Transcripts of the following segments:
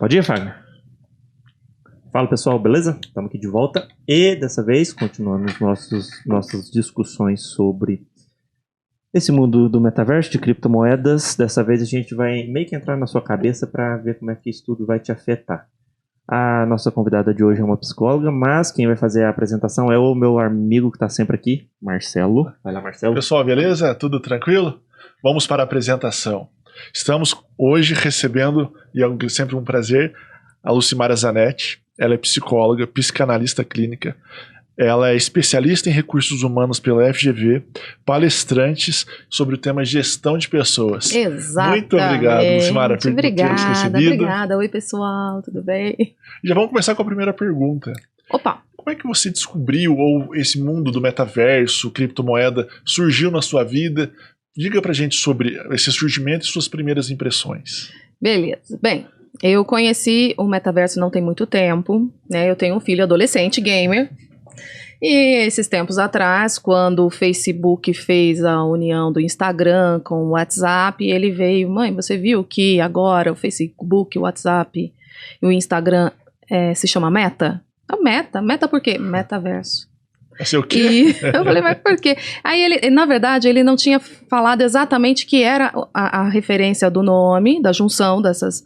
Pode ir, Fagner. Fala, pessoal, beleza? Estamos aqui de volta e dessa vez continuando nossas discussões sobre esse mundo do metaverso, de criptomoedas. Dessa vez a gente vai meio que entrar na sua cabeça para ver como é que isso tudo vai te afetar. A nossa convidada de hoje é uma psicóloga, mas quem vai fazer a apresentação é o meu amigo que está sempre aqui, Marcelo. Vai lá, Marcelo. Pessoal, beleza? Tudo tranquilo? Vamos para a apresentação. Estamos hoje recebendo, e é sempre um prazer, a Lucimara Zanetti. Ela é psicóloga, psicanalista clínica. Ela é especialista em recursos humanos pela FGV, palestrantes sobre o tema gestão de pessoas. Exatamente. Muito obrigado, Lucimara, por ter nos recebido. Obrigada. Oi, pessoal, tudo bem? Já vamos começar com a primeira pergunta. Opa! Como é que você descobriu, ou esse mundo do metaverso, criptomoeda, surgiu na sua vida? Diga pra gente sobre esse surgimento e suas primeiras impressões. Beleza. Bem, eu conheci o metaverso não tem muito tempo, né? Eu tenho um filho adolescente gamer. E esses tempos atrás, quando o Facebook fez a união do Instagram com o WhatsApp, ele veio, mãe, você viu que agora o Facebook, o WhatsApp e o Instagram se chama Meta? Meta por quê? Metaverso. Sei o quê? E eu falei, mas por quê? Aí ele, na verdade, ele não tinha falado exatamente que era a referência do nome, da junção dessas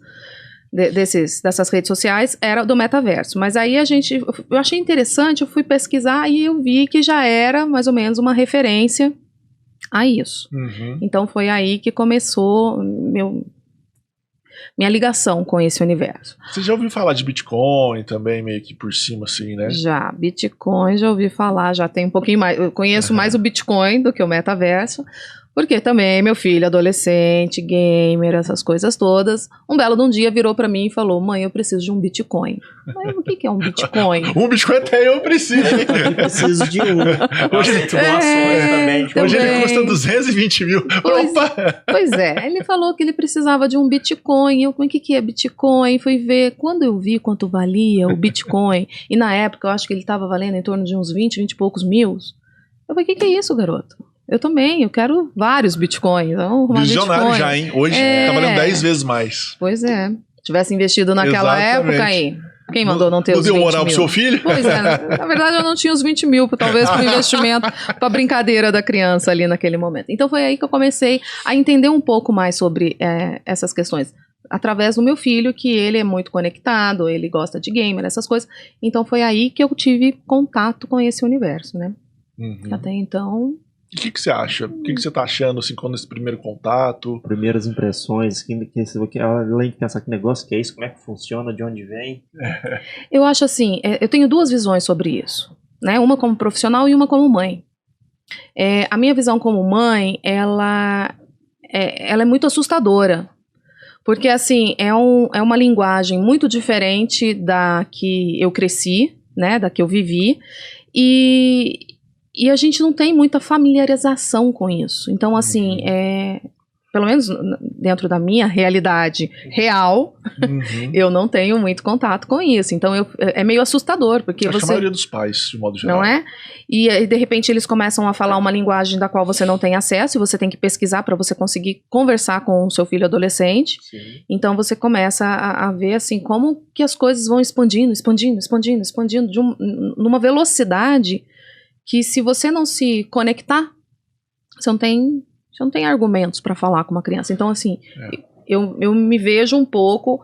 redes sociais, era do metaverso. Mas aí eu achei interessante, eu fui pesquisar e eu vi que já era mais ou menos uma referência a isso. Uhum. Então foi aí que começou minha ligação com esse universo. Você já ouviu falar de Bitcoin também, meio que por cima, assim, né? Já, Bitcoin, já ouvi falar, já tem um pouquinho mais, eu conheço mais o Bitcoin do que o metaverso, porque também meu filho adolescente, gamer, essas coisas todas, um belo de um dia virou pra mim e falou, mãe, eu preciso de um Bitcoin. Mas o que é um Bitcoin? Um Bitcoin até eu preciso. Eu preciso de um. Hoje ele doações também. Hoje ele custa 220 mil. Opa! Pois é, ele falou que ele precisava de um Bitcoin. Eu, o que é Bitcoin? Fui ver, quando eu vi quanto valia o Bitcoin, e na época eu acho que ele estava valendo em torno de uns 20 e poucos mil, eu falei, o que é isso, garoto? Eu também, eu quero vários bitcoins. Visionário Bitcoin. Já, hein? Hoje tá valendo 10 vezes mais. Pois é. Tivesse investido naquela época aí. Quem mandou não ter os 20 mil? Não deu moral pro seu filho? Pois é. Na verdade, eu não tinha os 20 mil, talvez, para o investimento, para a brincadeira da criança ali naquele momento. Então, foi aí que eu comecei a entender um pouco mais sobre essas questões. Através do meu filho, que ele é muito conectado, ele gosta de gamer, essas coisas. Então, foi aí que eu tive contato com esse universo, né? Uhum. Até então... O que você acha? O que você tá achando, assim, quando esse primeiro contato? Primeiras impressões, além de pensar que negócio que é isso, como é que funciona, de onde vem? Eu acho assim, eu tenho duas visões sobre isso, né? Uma como profissional e uma como mãe. A minha visão como mãe, ela é muito assustadora, porque assim, é uma linguagem muito diferente da que eu cresci, né? Da que eu vivi, e a gente não tem muita familiarização com isso. Então, assim, pelo menos dentro da minha realidade real, eu não tenho muito contato com isso. Então, é meio assustador, porque Acho que a maioria dos pais, de modo geral. Não é? E aí, de repente, eles começam a falar uma linguagem da qual você não tem acesso, e você tem que pesquisar para você conseguir conversar com o seu filho adolescente. Sim. Então, você começa a ver, assim, como que as coisas vão expandindo numa velocidade que se você não se conectar, você não tem argumentos para falar com uma criança. Então, assim, eu me vejo um pouco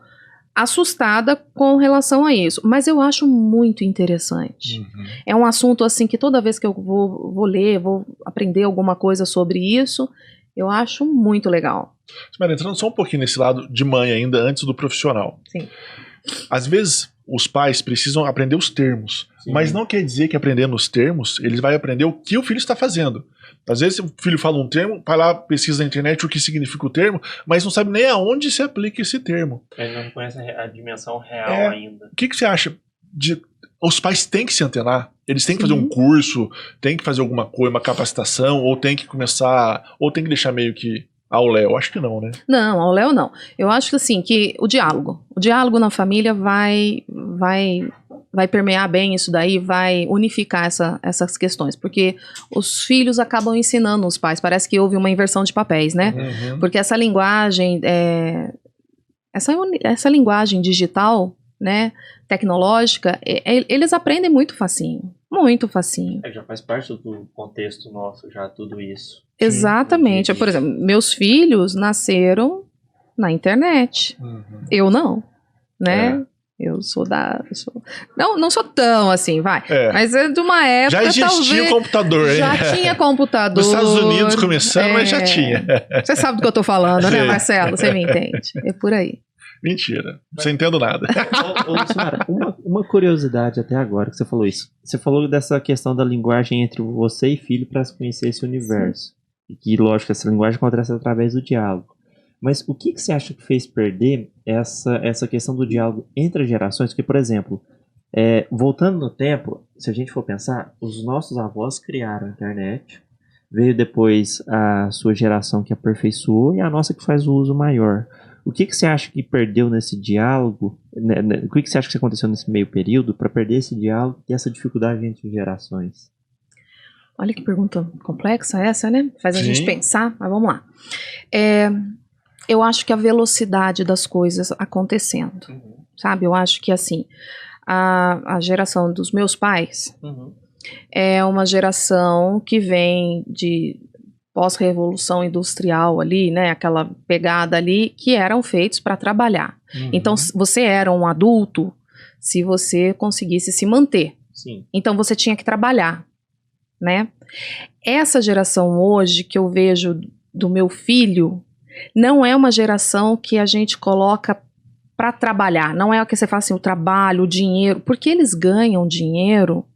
assustada com relação a isso. Mas eu acho muito interessante. Uhum. É um assunto, assim, que toda vez que eu vou ler, vou aprender alguma coisa sobre isso, eu acho muito legal. Mas entrando só um pouquinho nesse lado de mãe ainda, antes do profissional. Sim. Às vezes, os pais precisam aprender os termos. Sim. Mas não quer dizer que aprendendo os termos, ele vai aprender o que o filho está fazendo. Às vezes o filho fala um termo, vai lá, pesquisa na internet o que significa o termo, mas não sabe nem aonde se aplica esse termo. Ele não conhece a dimensão real ainda. O que você acha os pais têm que se antenar? Eles têm que fazer um curso, têm que fazer alguma coisa, uma capacitação, ou têm que começar, ou tem que deixar meio que ao Léo? Acho que não, né? Não, ao Léo não. Eu acho assim, que o diálogo na família vai permear bem isso daí, vai unificar essas questões, porque os filhos acabam ensinando os pais, parece que houve uma inversão de papéis, né? Uhum. Porque essa linguagem essa linguagem digital, né, tecnológica, eles aprendem muito facinho. Muito facinho. Já faz parte do contexto nosso, já tudo isso. Exatamente. Por exemplo, meus filhos nasceram na internet. Eu não, né? Eu sou não sou tão assim, vai. Mas é de uma época, já existia o computador, hein? Já tinha computador. Nos Estados Unidos começando, mas já tinha. Você sabe do que eu tô falando, né, Marcelo? Você me entende. É por aí. Mentira, não entendo nada. Lucimara, uma curiosidade até agora que você falou isso. Você falou dessa questão da linguagem entre você e filho para se conhecer esse universo. E que, lógico, essa linguagem acontece através do diálogo. Mas o que você acha que fez perder essa questão do diálogo entre as gerações? Porque, por exemplo, voltando no tempo, se a gente for pensar, os nossos avós criaram a internet, veio depois a sua geração que aperfeiçoou e a nossa que faz o uso maior. O que você acha que perdeu nesse diálogo? O que você acha que aconteceu nesse meio período para perder esse diálogo e essa dificuldade entre gerações? Olha que pergunta complexa essa, né? Faz a gente pensar, mas vamos lá. Eu acho que a velocidade das coisas acontecendo, sabe? Eu acho que, assim, a geração dos meus pais é uma geração que vem de pós-revolução industrial ali, né, aquela pegada ali, que eram feitos para trabalhar. Então, você era um adulto se você conseguisse se manter. Sim. Então, você tinha que trabalhar, né? Essa geração hoje, que eu vejo do meu filho, não é uma geração que a gente coloca para trabalhar. Não é o que você fala assim, o trabalho, o dinheiro, porque eles ganham dinheiro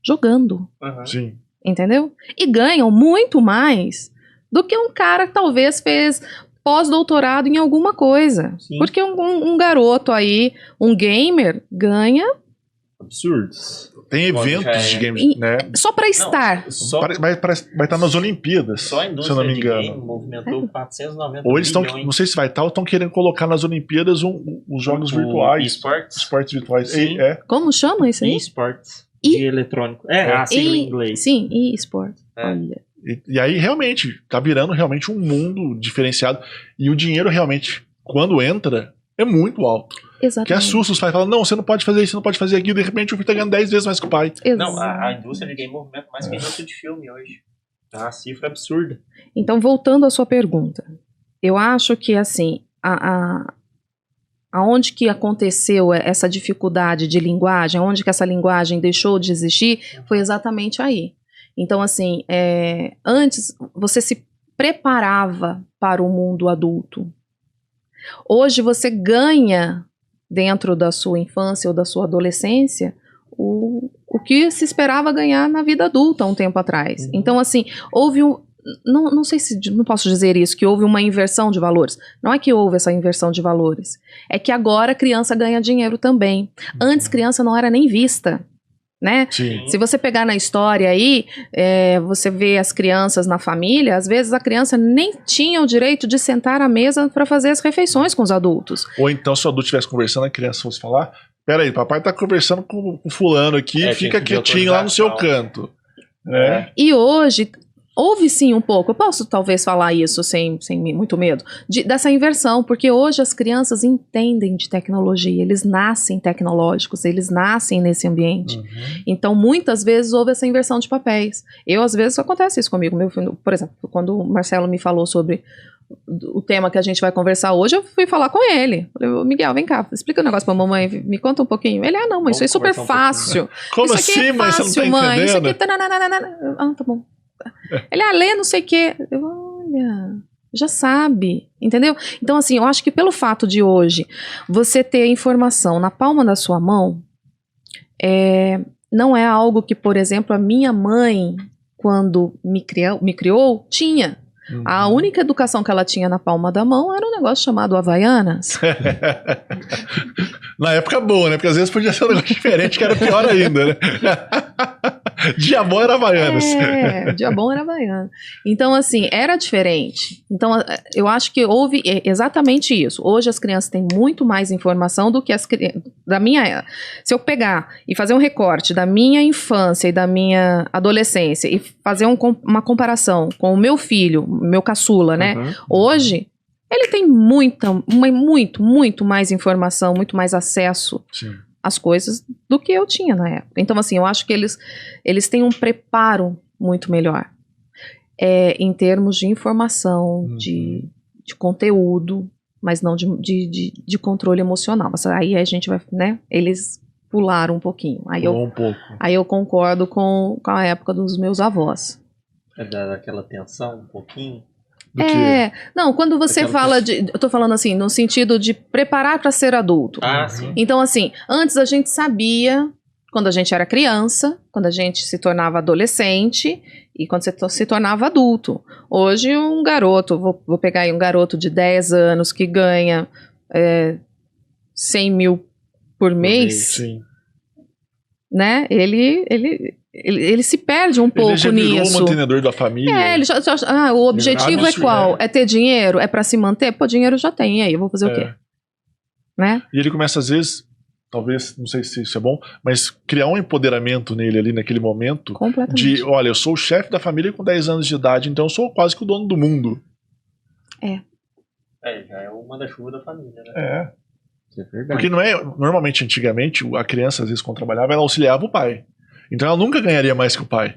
jogando. Sim. Entendeu? E ganham muito mais do que um cara que talvez fez pós-doutorado em alguma coisa. Sim. Porque um garoto aí, um gamer, ganha... absurdos. Tem eventos de games, né? Só para estar. Vai estar nas Olimpíadas, só a se eu não me engano. Game movimentou 490 ou eles estão, não sei se vai estar, ou estão querendo colocar nas Olimpíadas os jogos virtuais. Esportes virtuais. Como chama isso aí? Esportes. De eletrônico. A sigla em inglês. Sim, e-sport. Olha. E aí, realmente, tá virando realmente um mundo diferenciado. E o dinheiro, realmente, quando entra, é muito alto. Exatamente. Que assusta os pais. Falam, não, você não pode fazer isso, você não pode fazer aquilo. De repente, o filho tá ganhando 10 vezes mais que o pai. Não, a indústria de game movimenta mais que a indústria de filme hoje. É uma cifra absurda. Então, voltando à sua pergunta. Eu acho que, assim, aonde que aconteceu essa dificuldade de linguagem, aonde que essa linguagem deixou de existir, foi exatamente aí. Então, assim, antes você se preparava para o mundo adulto. Hoje você ganha, dentro da sua infância ou da sua adolescência, o que se esperava ganhar na vida adulta há um tempo atrás. Então, assim, houve não sei se, não posso dizer isso, que houve uma inversão de valores. Não é que houve essa inversão de valores. É que agora a criança ganha dinheiro também. Antes, criança não era nem vista, né? Sim. Se você pegar na história aí, você vê as crianças na família, às vezes a criança nem tinha o direito de sentar à mesa para fazer as refeições com os adultos. Ou então, se o adulto estivesse conversando, a criança fosse falar, peraí, papai tá conversando com o fulano aqui, fica quietinho lá no seu canto. Né? E hoje... houve sim um pouco, eu posso talvez falar isso sem muito medo, dessa inversão, porque hoje as crianças entendem de tecnologia, eles nascem tecnológicos, eles nascem nesse ambiente. Então muitas vezes houve essa inversão de papéis. Às vezes acontece isso comigo, meu filho, por exemplo, quando o Marcelo me falou sobre o tema que a gente vai conversar hoje, eu fui falar com ele. Falei, Miguel, vem cá, explica um negócio pra mamãe, me conta um pouquinho. Ele, não, mãe, isso é super fácil. Como isso assim, aqui é mãe, fácil, você não tá mãe. Isso aqui... entendendo? tá bom. Ele, lê não sei o quê. Olha, já sabe, entendeu? Então, assim, eu acho que pelo fato de hoje você ter a informação na palma da sua mão, não é algo que, por exemplo, a minha mãe, quando me criou, tinha. A única educação que ela tinha na palma da mão era um negócio chamado Havaianas. Na época boa, né? Porque às vezes podia ser um negócio diferente, que era pior ainda, né? Dia bom era Havaianas. Dia bom era Havaianas. Então, assim, era diferente. Então, eu acho que houve exatamente isso. Hoje as crianças têm muito mais informação do que as crianças da minha... Se eu pegar e fazer um recorte da minha infância e da minha adolescência e fazer uma comparação com o meu filho, meu caçula, né? Hoje, ele tem muito mais informação, muito mais acesso Sim. às coisas do que eu tinha na época. Então, assim, eu acho que eles têm um preparo muito melhor em termos de informação, de conteúdo, mas não de controle emocional. Mas aí a gente vai, né? Eles pularam um pouquinho. Aí eu concordo com a época dos meus avós. É dar aquela tensão um pouquinho? Não, quando você fala eu tô falando assim, no sentido de preparar para ser adulto. Sim. Então, assim, antes a gente sabia, quando a gente era criança, quando a gente se tornava adolescente e quando você se tornava adulto. Hoje, um garoto, vou pegar aí um garoto de 10 anos que ganha 100 mil por mês, Sim. né? Ele se perde um pouco nisso. Ele já virou o mantenedor da família. O objetivo é qual? É ter dinheiro? É pra se manter? Pô, dinheiro já tem, e aí eu vou fazer o quê? Né? E ele começa às vezes, talvez, não sei se isso é bom, mas criar um empoderamento nele ali naquele momento. Completamente. Olha, eu sou o chefe da família com 10 anos de idade, então eu sou quase que o dono do mundo. Já é o manda-chuva da família, né? Isso é verdade. Porque normalmente, antigamente, a criança, às vezes, quando trabalhava, ela auxiliava o pai. Então ela nunca ganharia mais que o pai.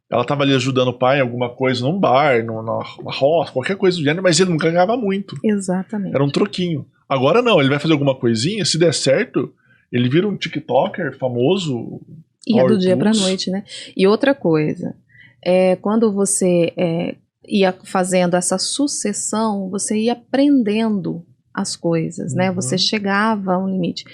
Ela estava ali ajudando o pai em alguma coisa, num bar, numa roça, qualquer coisa do gênero, mas ele nunca ganhava muito. Exatamente. Era um troquinho. Agora não, ele vai fazer alguma coisinha, se der certo, ele vira um TikToker famoso. E é do dia pra noite, né? E outra coisa, quando você ia fazendo essa sucessão, você ia aprendendo as coisas, né? Você chegava a um limite.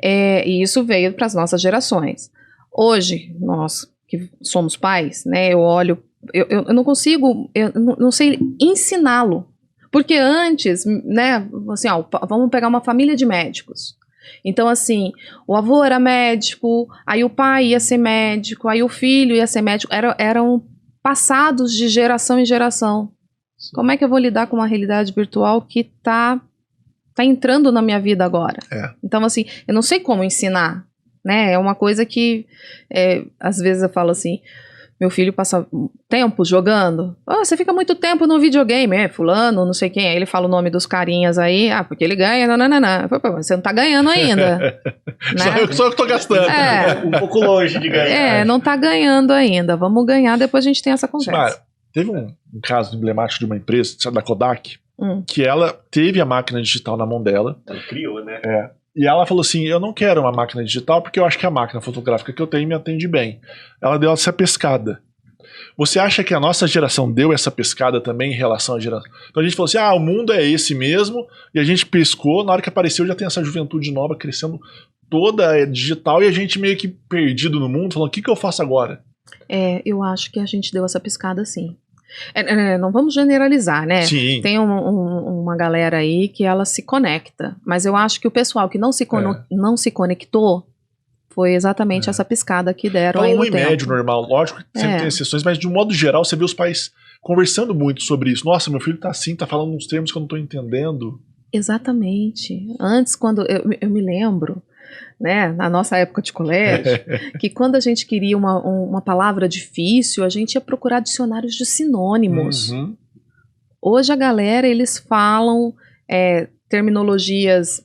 E isso veio para as nossas gerações. Hoje, nós que somos pais, né? Eu olho, eu não consigo, eu não sei ensiná-lo. Porque antes, né? Assim, vamos pegar uma família de médicos. Então, assim, o avô era médico, aí o pai ia ser médico, aí o filho ia ser médico. Eram passados de geração em geração. Sim. Como é que eu vou lidar com uma realidade virtual que tá entrando na minha vida agora? Então, assim, eu não sei como ensinar. Né? É uma coisa que, às vezes eu falo assim, meu filho passa tempo jogando, você fica muito tempo no videogame, fulano, não sei quem, aí ele fala o nome dos carinhas aí, porque ele ganha, não. Você não tá ganhando ainda. Né? Só eu que tô gastando. Um pouco longe de ganhar. Não tá ganhando ainda, vamos ganhar, depois a gente tem essa conversa. Mara, teve um caso emblemático de uma empresa, da Kodak, que ela teve a máquina digital na mão dela. Ela criou, né? E ela falou assim, eu não quero uma máquina digital porque eu acho que a máquina fotográfica que eu tenho me atende bem. Ela deu essa pescada. Você acha que a nossa geração deu essa pescada também em relação à geração? Então a gente falou assim, o mundo é esse mesmo, e a gente pescou, na hora que apareceu já tem essa juventude nova crescendo toda digital, e a gente meio que perdido no mundo, falando, o que eu faço agora? Eu acho que a gente deu essa pescada sim. Não vamos generalizar, né? Sim. Tem uma galera aí que ela se conecta, mas eu acho que o pessoal que não se conectou foi exatamente essa piscada que deram aí no tempo. Então, em médio, normal, lógico que sempre tem exceções, mas de um modo geral você vê os pais conversando muito sobre isso. Nossa, meu filho tá assim, tá falando uns termos que eu não tô entendendo. Exatamente. Antes, quando eu me lembro, né, na nossa época de colégio, que quando a gente queria uma palavra difícil, a gente ia procurar dicionários de sinônimos. Hoje a galera, eles falam terminologias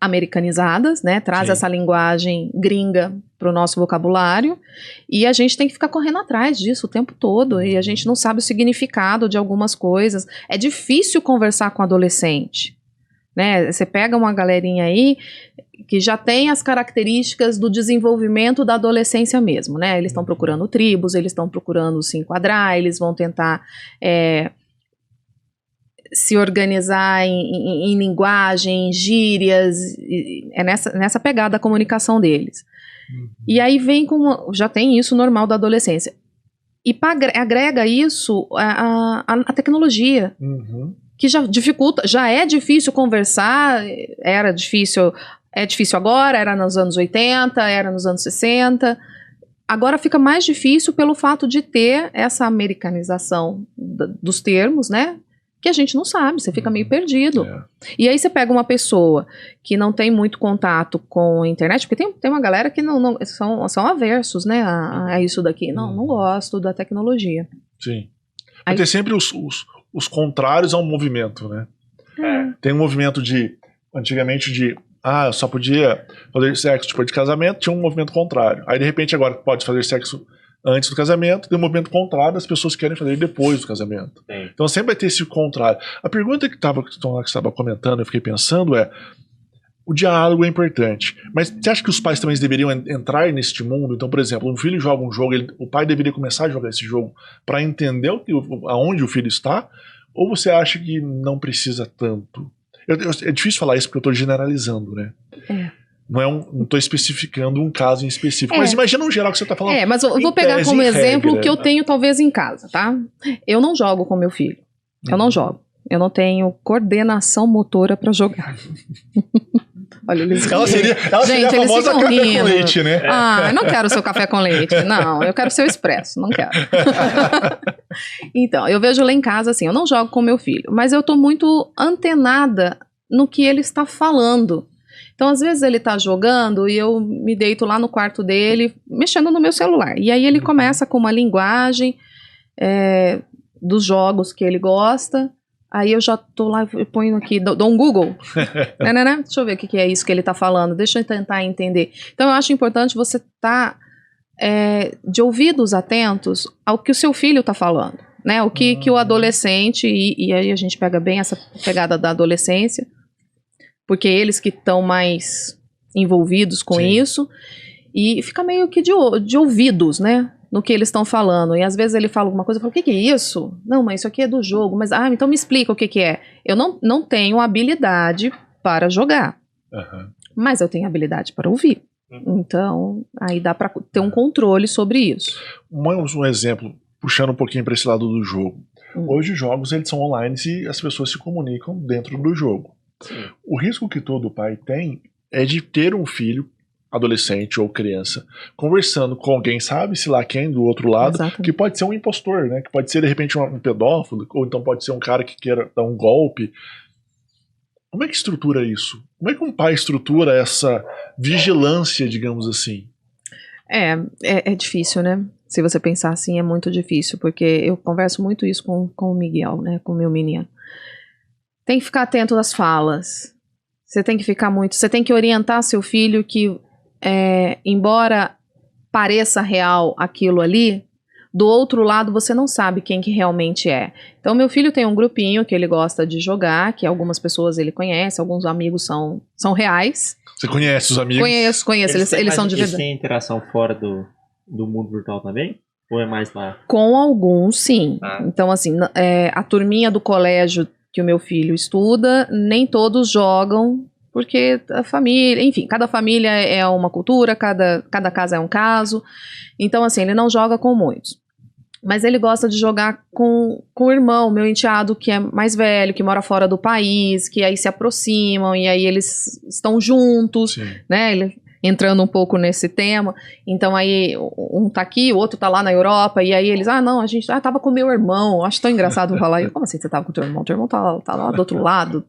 americanizadas, né, traz essa linguagem gringa para o nosso vocabulário, e a gente tem que ficar correndo atrás disso o tempo todo, e a gente não sabe o significado de algumas coisas. É difícil conversar com adolescente, né? Você pega uma galerinha aí que já tem as características do desenvolvimento da adolescência mesmo, né? Eles estão procurando tribos, eles estão procurando se enquadrar, eles vão tentar se organizar em linguagem, em gírias, é nessa pegada a comunicação deles. E aí vem já tem isso normal da adolescência. E agrega isso a tecnologia, que já dificulta, já é difícil conversar, é difícil agora, era nos anos 80, era nos anos 60, agora fica mais difícil pelo fato de ter essa americanização dos termos, né? Que a gente não sabe, você fica meio perdido. E aí você pega uma pessoa que não tem muito contato com a internet, porque tem uma galera que não são aversos, né, a isso daqui. Não gosto da tecnologia. Sim. Mas tem sempre os contrários ao movimento, né? Tem um movimento antigamente só podia fazer sexo depois de casamento, tinha um movimento contrário. Aí de repente agora pode fazer sexo antes do casamento, tem um movimento contrário, as pessoas querem fazer depois do casamento. Então sempre vai ter esse contrário. A pergunta que você estava comentando, eu fiquei pensando o diálogo é importante, mas você acha que os pais também deveriam entrar neste mundo? Então, por exemplo, um filho joga um jogo, o pai deveria começar a jogar esse jogo para entender aonde o filho está? Ou você acha que não precisa tanto? É difícil falar isso porque eu estou generalizando, né? Não estou especificando um caso em específico. Mas imagina um geral que você está falando. Mas eu vou pegar como exemplo o que eu tenho talvez em casa, tá? Eu não jogo com meu filho. Eu não jogo. Eu não tenho coordenação motora para jogar. Olha, ela seria a famosa café com leite, né? Eu não quero seu café com leite. Não, eu quero seu expresso. Não quero. Então, eu vejo lá em casa assim, eu não jogo com meu filho, mas eu tô muito antenada no que ele está falando. Então, às vezes ele tá jogando e eu me deito lá no quarto dele, mexendo no meu celular. E aí ele começa com uma linguagem dos jogos que ele gosta. Aí eu já tô lá, eu ponho aqui, dou um Google. Deixa eu ver o que é isso que ele tá falando. Deixa eu tentar entender. Então, eu acho importante você estar de ouvidos atentos ao que o seu filho tá falando. Né? O que o adolescente, e aí a gente pega bem essa pegada da adolescência, porque eles que estão mais envolvidos com isso, e fica meio que de ouvidos, né? No que eles estão falando. E às vezes ele fala alguma coisa, eu falo, o que é isso? Não, mas isso aqui é do jogo. Mas, então me explica o que é. Eu não tenho habilidade para jogar. Mas eu tenho habilidade para ouvir. Então, aí dá para ter um controle sobre isso. Um exemplo, puxando um pouquinho para esse lado do jogo. Hoje os jogos eles são online e as pessoas se comunicam dentro do jogo. O risco que todo pai tem é de ter um filho adolescente ou criança, conversando com alguém, sabe-se lá quem, do outro lado, que pode ser um impostor, né? Que pode ser, de repente, um pedófilo, ou então pode ser um cara que queira dar um golpe. Como é que estrutura isso? Como é que um pai estrutura essa vigilância, digamos assim? É difícil, né? Se você pensar assim, é muito difícil, porque eu converso muito isso com o Miguel, né? Com o meu menino. Tem que ficar atento às falas. Você tem que ficar você tem que orientar seu filho que embora pareça real aquilo ali, do outro lado você não sabe quem que realmente é. Então meu filho tem um grupinho que ele gosta de jogar, que algumas pessoas ele conhece, alguns amigos são reais. Você conhece os amigos? Conheço, eles são de verdade. Eles têm interação fora do mundo virtual também? Ou é mais lá? Com alguns, sim. Então assim, a turminha do colégio que o meu filho estuda, nem todos jogam, porque a família, enfim, cada família é uma cultura, cada casa é um caso. Então, assim, ele não joga com muitos. Mas ele gosta de jogar com o irmão, meu enteado, que é mais velho, que mora fora do país, que aí se aproximam, e aí eles estão juntos, né? Ele, entrando um pouco nesse tema. Então, aí, um tá aqui, o outro tá lá na Europa, e aí eles, não, a gente tava com meu irmão, acho tão engraçado falar. Eu, como assim você tava com teu irmão? Teu irmão tá lá do outro lado.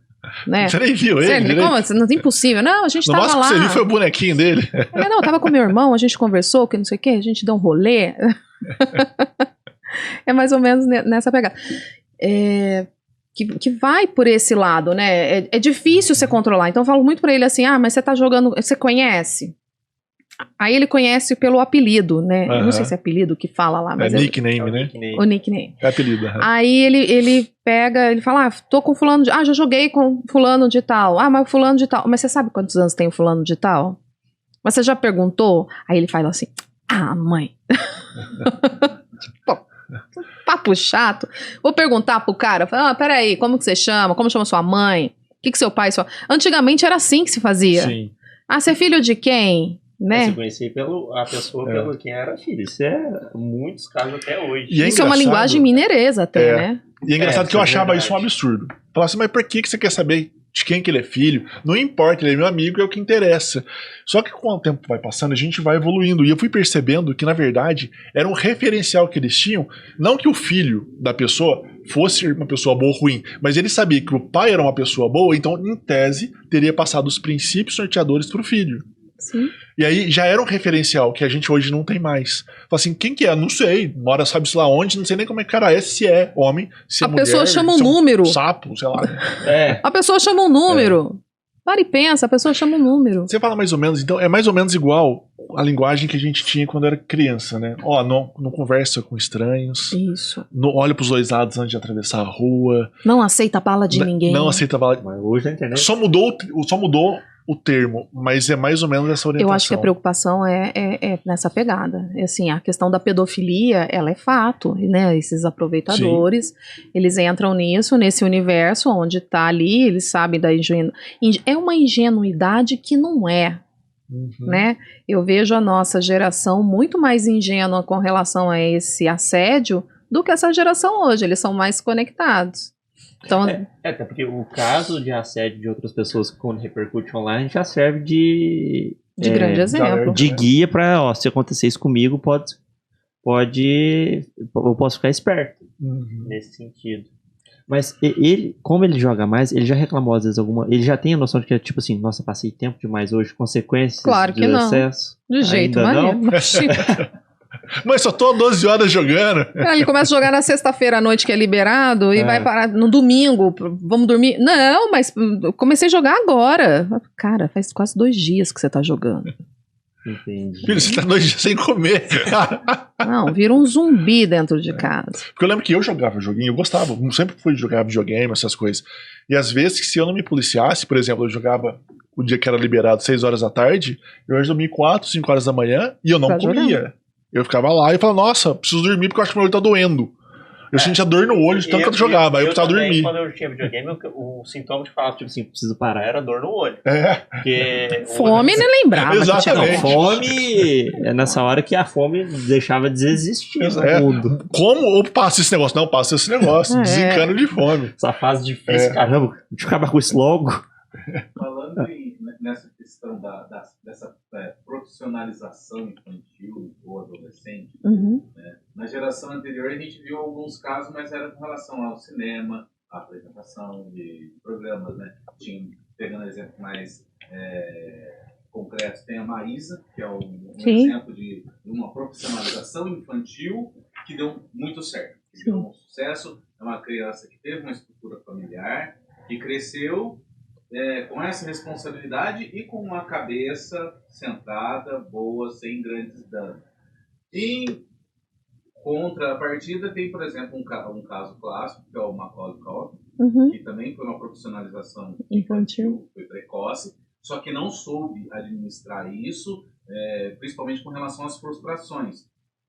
Né? Você nem viu ele? Como assim? Não é impossível. Não, a gente tava lá. No máximo que você viu foi o bonequinho dele. Não, eu tava com meu irmão, a gente conversou, que não sei o que, a gente deu um rolê. É mais ou menos nessa pegada. Que vai por esse lado, né? É difícil você controlar. Então eu falo muito pra ele assim, mas você tá jogando, você conhece? Aí ele conhece pelo apelido, né? Eu não sei se é apelido que fala lá, mas nickname, né? O nickname. É apelido. Aí ele pega, ele fala, tô com fulano já joguei com fulano de tal. Mas fulano de tal. Mas você sabe quantos anos tem o fulano de tal? Mas você já perguntou? Aí ele fala assim, mãe. Tipo, papo chato. Vou perguntar pro cara, peraí, como que você chama? Como chama sua mãe? O que seu pai... Antigamente era assim que se fazia. Sim. Você é filho de quem? Né? Você conhecia a pessoa pelo quem era filho. Isso é muitos casos até hoje. Isso é uma linguagem mineiresa até, né? E é engraçado que eu achava isso um absurdo. Falava assim, mas por que você quer saber de quem que ele é filho? Não importa, ele é meu amigo, é o que interessa. Só que com o tempo vai passando, a gente vai evoluindo. E eu fui percebendo que, na verdade, era um referencial que eles tinham. Não que o filho da pessoa fosse uma pessoa boa ou ruim, mas ele sabia que o pai era uma pessoa boa, então, em tese, teria passado os princípios norteadores para o filho. Sim. E aí já era um referencial que a gente hoje não tem mais. Fala assim, quem que é? Não sei. Mora sabe-se lá onde, não sei nem como é que cara é, se é homem, se é mulher. A pessoa chama um se é número. Sapo, sei lá. A pessoa chama um número. Para e pensa, a pessoa chama um número. Você fala mais ou menos, então é mais ou menos igual a linguagem que a gente tinha quando era criança, né? Ó, não conversa com estranhos. Isso. Não olha pros dois lados antes de atravessar a rua. Não aceita a bala de ninguém. Não aceita bala. Mas hoje a internet... Só mudou o termo, mas é mais ou menos essa orientação. Eu acho que a preocupação é nessa pegada. Assim, a questão da pedofilia, ela é fato, né? Esses aproveitadores, eles entram nesse universo onde tá ali, eles sabem da ingenuidade. É uma ingenuidade que não é, né? Eu vejo a nossa geração muito mais ingênua com relação a esse assédio do que essa geração hoje. Eles são mais conectados. Então, até porque o caso de assédio de outras pessoas quando repercute online já serve de grande exemplo. De guia pra, ó, se acontecer isso comigo, eu posso ficar esperto nesse sentido. Mas ele, como ele joga mais, ele já reclamou às vezes ele já tem a noção de que é tipo assim, nossa, passei tempo demais hoje, consequências claro que do não. excesso. De jeito nenhum. Mas só tô 12 horas jogando. Ele começa a jogar na sexta-feira à noite, que é liberado, e vai parar no domingo. Vamos dormir? Não, mas comecei a jogar agora. Cara, faz quase 2 dias que você tá jogando. Entendi. Filho, você tá 2 dias sem comer. Não, vira um zumbi dentro de casa. Porque eu lembro que eu jogava joguinho, eu gostava. Eu sempre fui jogar videogame, essas coisas. E às vezes, que se eu não me policiasse, por exemplo, eu jogava o dia que era liberado 6 horas da tarde, eu ia dormir 4, 5 horas da manhã e eu não comia. Jogando. Eu ficava lá e falava, nossa, preciso dormir porque eu acho que meu olho tá doendo. Eu sentia dor no olho de tanto que eu jogava, aí eu precisava dormir. Quando eu tinha videogame, o sintoma de falar, tipo assim, preciso parar, era dor no olho. Porque fome nem lembrava. Exatamente. Fome, é nessa hora que a fome deixava de existir no mundo. Como? Ou passa esse negócio? Não, passa esse negócio. Desencano de fome. Essa fase difícil, caramba, deixa eu acabar com isso logo. Falando nessa questão dessa profissionalização infantil ou adolescente, né? Na geração anterior a gente viu alguns casos, mas era com relação ao cinema, à apresentação de programas, né? Pegando exemplo mais concreto, tem a Maísa, que é um exemplo de uma profissionalização infantil que deu muito certo, que deu um sucesso. É uma criança que teve uma estrutura familiar, que cresceu com essa responsabilidade e com uma cabeça centrada, boa, sem grandes danos. Em contrapartida, tem, por exemplo, um caso clássico, que é o Macaulay Culkin, que também foi uma profissionalização infantil, foi precoce, só que não soube administrar isso, principalmente com relação às frustrações,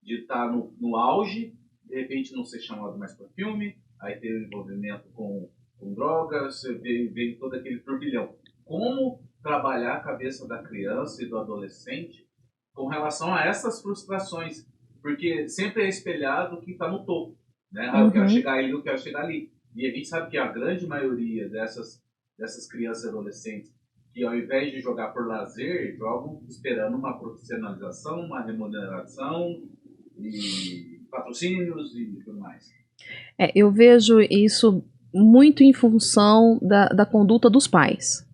de estar no auge, de repente não ser chamado mais para filme, aí ter um envolvimento com drogas, você vê todo aquele turbilhão. Como trabalhar a cabeça da criança e do adolescente com relação a essas frustrações? Porque sempre é espelhado que está no topo, né? Eu quero chegar ali, eu quero chegar ali. E a gente sabe que a grande maioria dessas crianças e adolescentes que ao invés de jogar por lazer, jogam esperando uma profissionalização, uma remuneração e patrocínios e tudo mais. Eu vejo isso muito em função da conduta dos pais,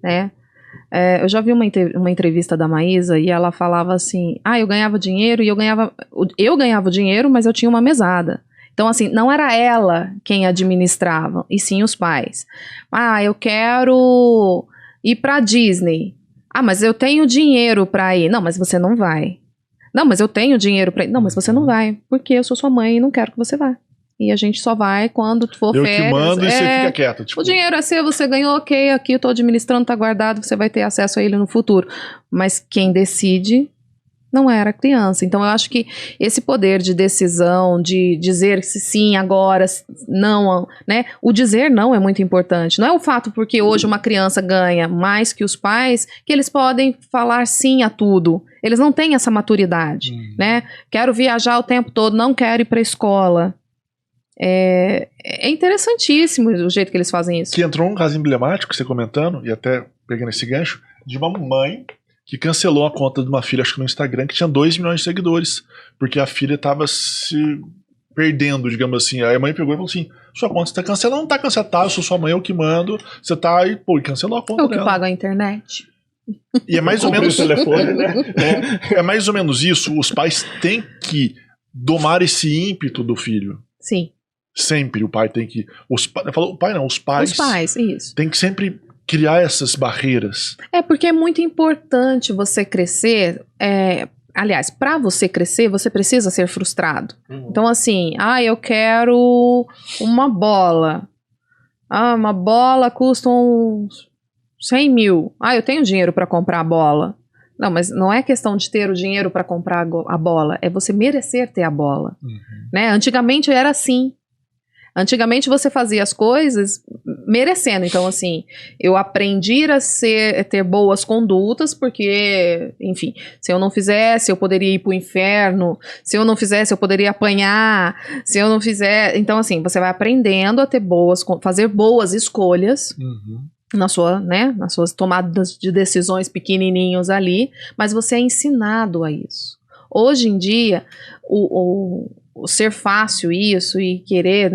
né? Eu já vi uma entrevista da Maísa e ela falava assim, eu ganhava dinheiro e eu ganhava o dinheiro, mas eu tinha uma mesada. Então, assim, não era ela quem administrava, e sim os pais. Eu quero ir pra Disney. Mas eu tenho dinheiro pra ir. Não, mas você não vai. Não, mas eu tenho dinheiro pra ir. Não, mas você não vai, porque eu sou sua mãe e não quero que você vá. E a gente só vai quando for férias. Eu que mando e você fica quieto. Tipo... O dinheiro é seu, você ganhou, ok, aqui eu tô administrando, tá guardado, você vai ter acesso a ele no futuro. Mas quem decide não era a criança. Então eu acho que esse poder de decisão, de dizer se sim, agora, não, né? O dizer não é muito importante. Não é o fato porque hoje uma criança ganha mais que os pais, que eles podem falar sim a tudo. Eles não têm essa maturidade, né? Quero viajar o tempo todo, não quero ir pra escola. É interessantíssimo o jeito que eles fazem isso. Que entrou um caso emblemático, você comentando, e até pegando esse gancho, de uma mãe que cancelou a conta de uma filha, acho que no Instagram, que tinha 2 milhões de seguidores, porque a filha estava se perdendo, digamos assim. Aí a mãe pegou e falou assim, sua conta está cancelada, não está cancelada, eu sou sua mãe, eu que mando, você tá aí, e cancelou a conta dela. Eu que pago a internet. E é mais ou menos... telefone, né? É mais ou menos isso. Os pais têm que domar esse ímpeto do filho. Sim. Sempre o pai tem que... Os pais isso. Tem que sempre criar essas barreiras. É porque é muito importante você crescer. Aliás, para você crescer, você precisa ser frustrado. Então, assim, eu quero uma bola. Uma bola custa uns 100 mil. Eu tenho dinheiro para comprar a bola. Não, mas não é questão de ter o dinheiro para comprar a bola. É você merecer ter a bola. Né? Antigamente era assim. Antigamente você fazia as coisas merecendo. Então, assim, eu aprendi a ter boas condutas, porque, enfim, se eu não fizesse, eu poderia ir pro inferno. Se eu não fizesse, eu poderia apanhar. Se eu não fizer... Então, assim, você vai aprendendo a fazer boas escolhas nas suas tomadas de decisões pequenininhos ali, mas você é ensinado a isso. Hoje em dia, o ser fácil isso e querer,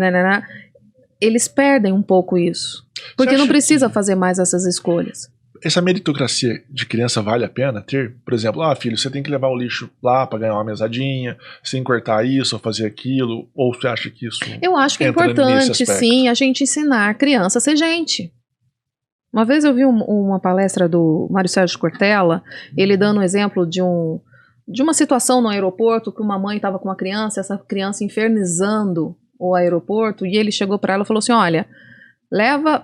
eles perdem um pouco isso. Porque não precisa fazer mais essas escolhas. Essa meritocracia de criança vale a pena ter? Por exemplo, filho, você tem que levar o lixo lá para ganhar uma mesadinha, você tem que cortar isso ou fazer aquilo, ou você acha que isso... Eu acho que é importante, sim, a gente ensinar a criança a ser gente. Uma vez eu vi uma palestra do Mário Sérgio Cortella, ele dando um exemplo de uma situação no aeroporto que uma mãe estava com uma criança, essa criança infernizando o aeroporto, e ele chegou para ela e falou assim, olha,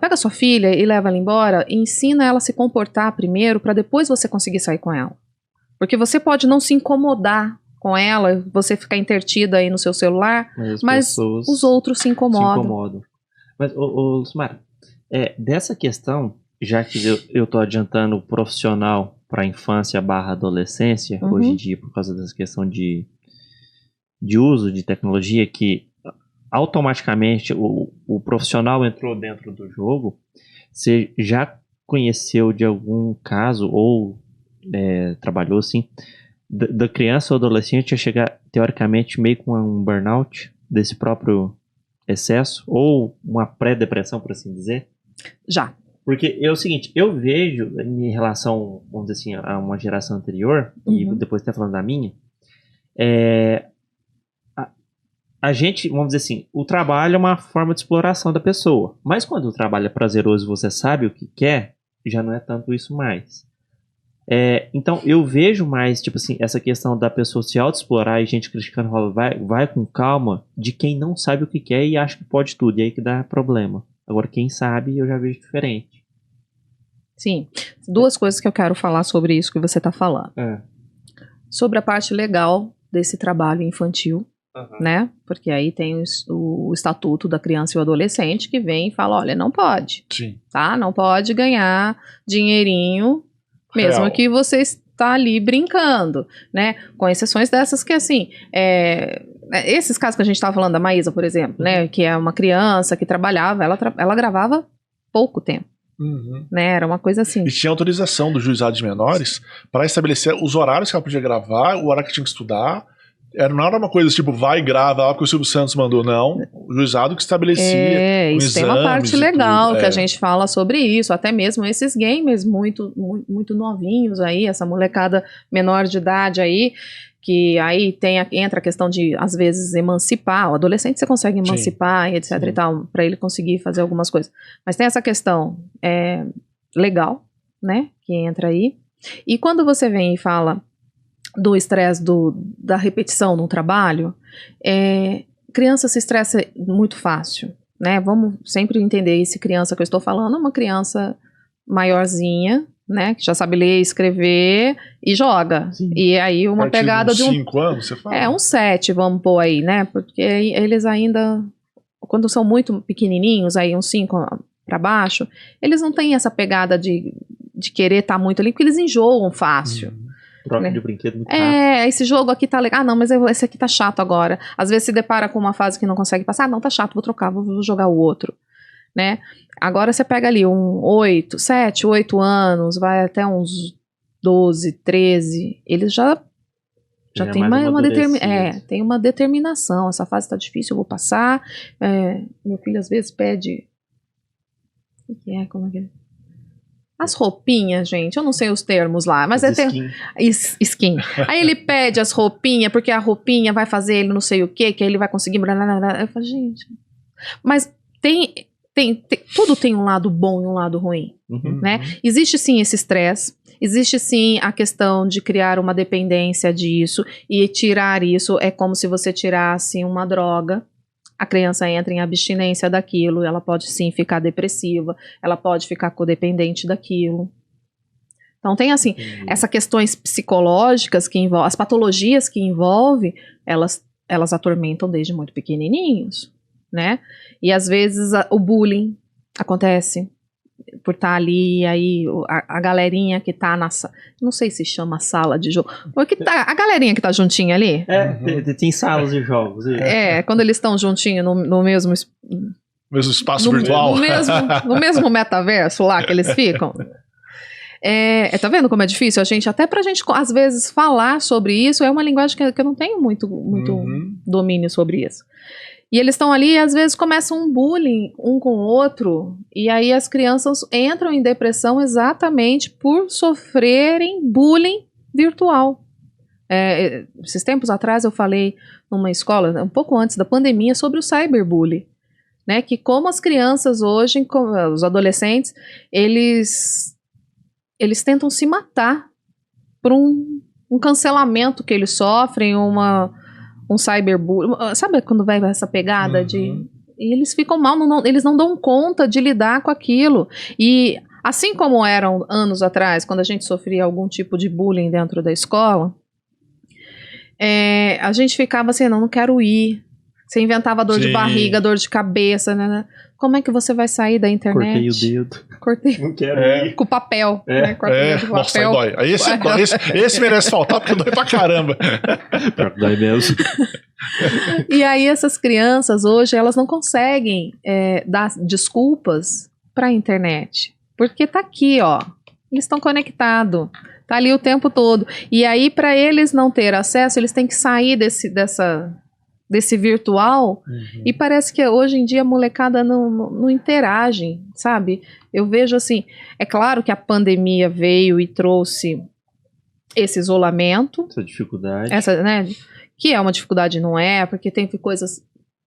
pega sua filha e leva ela embora e ensina ela a se comportar primeiro para depois você conseguir sair com ela. Porque você pode não se incomodar com ela, você ficar intertida aí no seu celular, mas os outros se incomodam. Mas, Lucimara, dessa questão, já que eu tô adiantando o profissional para a infância / adolescência, hoje em dia, por causa dessa questão de uso de tecnologia, que automaticamente o profissional entrou dentro do jogo, você já conheceu de algum caso, ou trabalhou assim, da criança ou adolescente a chegar, teoricamente, meio com um burnout desse próprio excesso, ou uma pré-depressão, por assim dizer? Já. Porque é o seguinte, eu vejo em relação, vamos dizer assim, a uma geração anterior, e depois até falando da minha, a gente, vamos dizer assim, o trabalho é uma forma de exploração da pessoa. Mas quando o trabalho é prazeroso e você sabe o que quer, já não é tanto isso mais. Então eu vejo mais, tipo assim, essa questão da pessoa se auto-explorar e gente criticando, vai com calma, de quem não sabe o que quer e acha que pode tudo, e aí que dá problema. Agora, quem sabe, eu já vejo diferente. Sim. Duas coisas que eu quero falar sobre isso que você está falando. Sobre a parte legal desse trabalho infantil, né? Porque aí tem o Estatuto da Criança e o Adolescente que vem e fala, olha, não pode. Sim. Tá? Não pode ganhar dinheirinho, mesmo Real. que você está ali brincando, né? Com exceções dessas que, assim, esses casos que a gente estava falando da Maísa, por exemplo, né? Que é uma criança que trabalhava, ela gravava pouco tempo. Né? Era uma coisa assim. E tinha autorização do juizado de menores para estabelecer os horários que ela podia gravar, o horário que tinha que estudar. Não era uma coisa tipo, vai e grava, porque o Silvio Santos mandou, não. O juizado que estabelecia. Isso tem uma parte legal que a gente fala sobre isso. Até mesmo esses gamers muito, muito, muito novinhos aí, essa molecada menor de idade aí, que aí entra a questão de, às vezes, emancipar. O adolescente você consegue emancipar, etc e tal, para ele conseguir fazer algumas coisas. Mas tem essa questão legal, né, que entra aí. E quando você vem e fala do estresse da repetição no trabalho, criança se estressa muito fácil, né? Vamos sempre entender esse criança que eu estou falando, é uma criança maiorzinha, né? Que já sabe ler, escrever e joga. Sim. E aí uma pegada de 5 anos, você fala? Uns 7, vamos pôr aí, né? Porque eles ainda, quando são muito pequenininhos, aí uns 5 para baixo, eles não têm essa pegada de querer estar muito ali, porque eles enjoam fácil. Troca de brinquedo muito rápido. Esse jogo aqui tá legal. Ah, não, mas esse aqui tá chato agora. Às vezes se depara com uma fase que não consegue passar. Ah, não, tá chato, vou trocar, vou jogar o outro. Né? Agora você pega ali 7, 8 anos, vai até uns 12, 13. Eles já tem tem uma determinação. Essa fase tá difícil, eu vou passar. Meu filho às vezes pede... O que é? Como é que é? As roupinhas, gente, eu não sei os termos lá, mas skin. Aí ele pede as roupinhas, porque a roupinha vai fazer ele não sei o quê, que aí ele vai conseguir... Eu falo, gente... Mas tudo tem um lado bom e um lado ruim, né? Existe sim esse estresse, existe sim a questão de criar uma dependência disso, e tirar isso é como se você tirasse uma droga. A criança entra em abstinência daquilo, ela pode sim ficar depressiva, ela pode ficar codependente daquilo. Então tem assim, essas questões psicológicas que envolvem, as patologias que envolvem, elas atormentam desde muito pequenininhos, né? E às vezes o bullying acontece por estar ali, aí a galerinha que tá na sala, não sei se chama sala de jogo, porque a galerinha que tá juntinha ali. Tem salas de jogos. Quando eles estão juntinho no mesmo espaço virtual. No mesmo metaverso lá que eles ficam. Tá vendo como é difícil? Até pra gente, às vezes, falar sobre isso, é uma linguagem que eu não tenho muito domínio sobre isso. E eles estão ali e às vezes começam um bullying um com o outro, e aí as crianças entram em depressão exatamente por sofrerem bullying virtual. Esses tempos atrás eu falei numa escola, um pouco antes da pandemia, sobre o cyberbullying, né? Que como as crianças hoje, os adolescentes, eles tentam se matar por um cancelamento que eles sofrem, um cyberbullying, sabe quando vai essa pegada e eles ficam mal, eles não dão conta de lidar com aquilo. E assim como eram anos atrás, quando a gente sofria algum tipo de bullying dentro da escola, a gente ficava assim, não quero ir. Você inventava dor de barriga, dor de cabeça, né? Como é que você vai sair da internet? Cortei o dedo. Não quero ir. Com papel. Né? Nossa, aí dói. Aí esse merece faltar, porque dói pra caramba. Dói mesmo. E aí essas crianças hoje, elas não conseguem dar desculpas pra internet. Porque tá aqui, ó. Eles estão conectados. Tá ali o tempo todo. E aí, pra eles não ter acesso, eles têm que sair desse virtual, e parece que hoje em dia a molecada não interage, sabe? Eu vejo assim, é claro que a pandemia veio e trouxe esse isolamento. Essa dificuldade. Né? Que é uma dificuldade, não é? Porque tem coisas,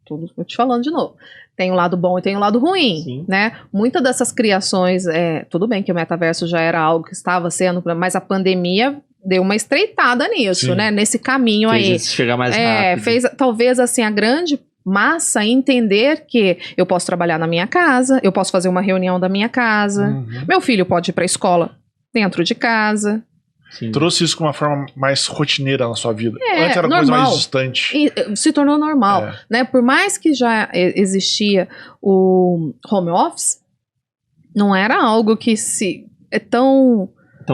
tudo eu te falando de novo, tem um lado bom e tem um lado ruim, Sim. Né? Muitas dessas criações, tudo bem que o metaverso já era algo que estava sendo, mas a pandemia deu uma estreitada nisso, Sim. Né? Nesse caminho aí. Chegar mais rápido. Fez talvez assim a grande massa entender que eu posso trabalhar na minha casa, eu posso fazer uma reunião da minha casa, meu filho pode ir para a escola dentro de casa. Sim. Trouxe isso com uma forma mais rotineira na sua vida. Antes era normal. Coisa mais distante. E se tornou normal, né? Por mais que já existia o home office, não era algo que é tão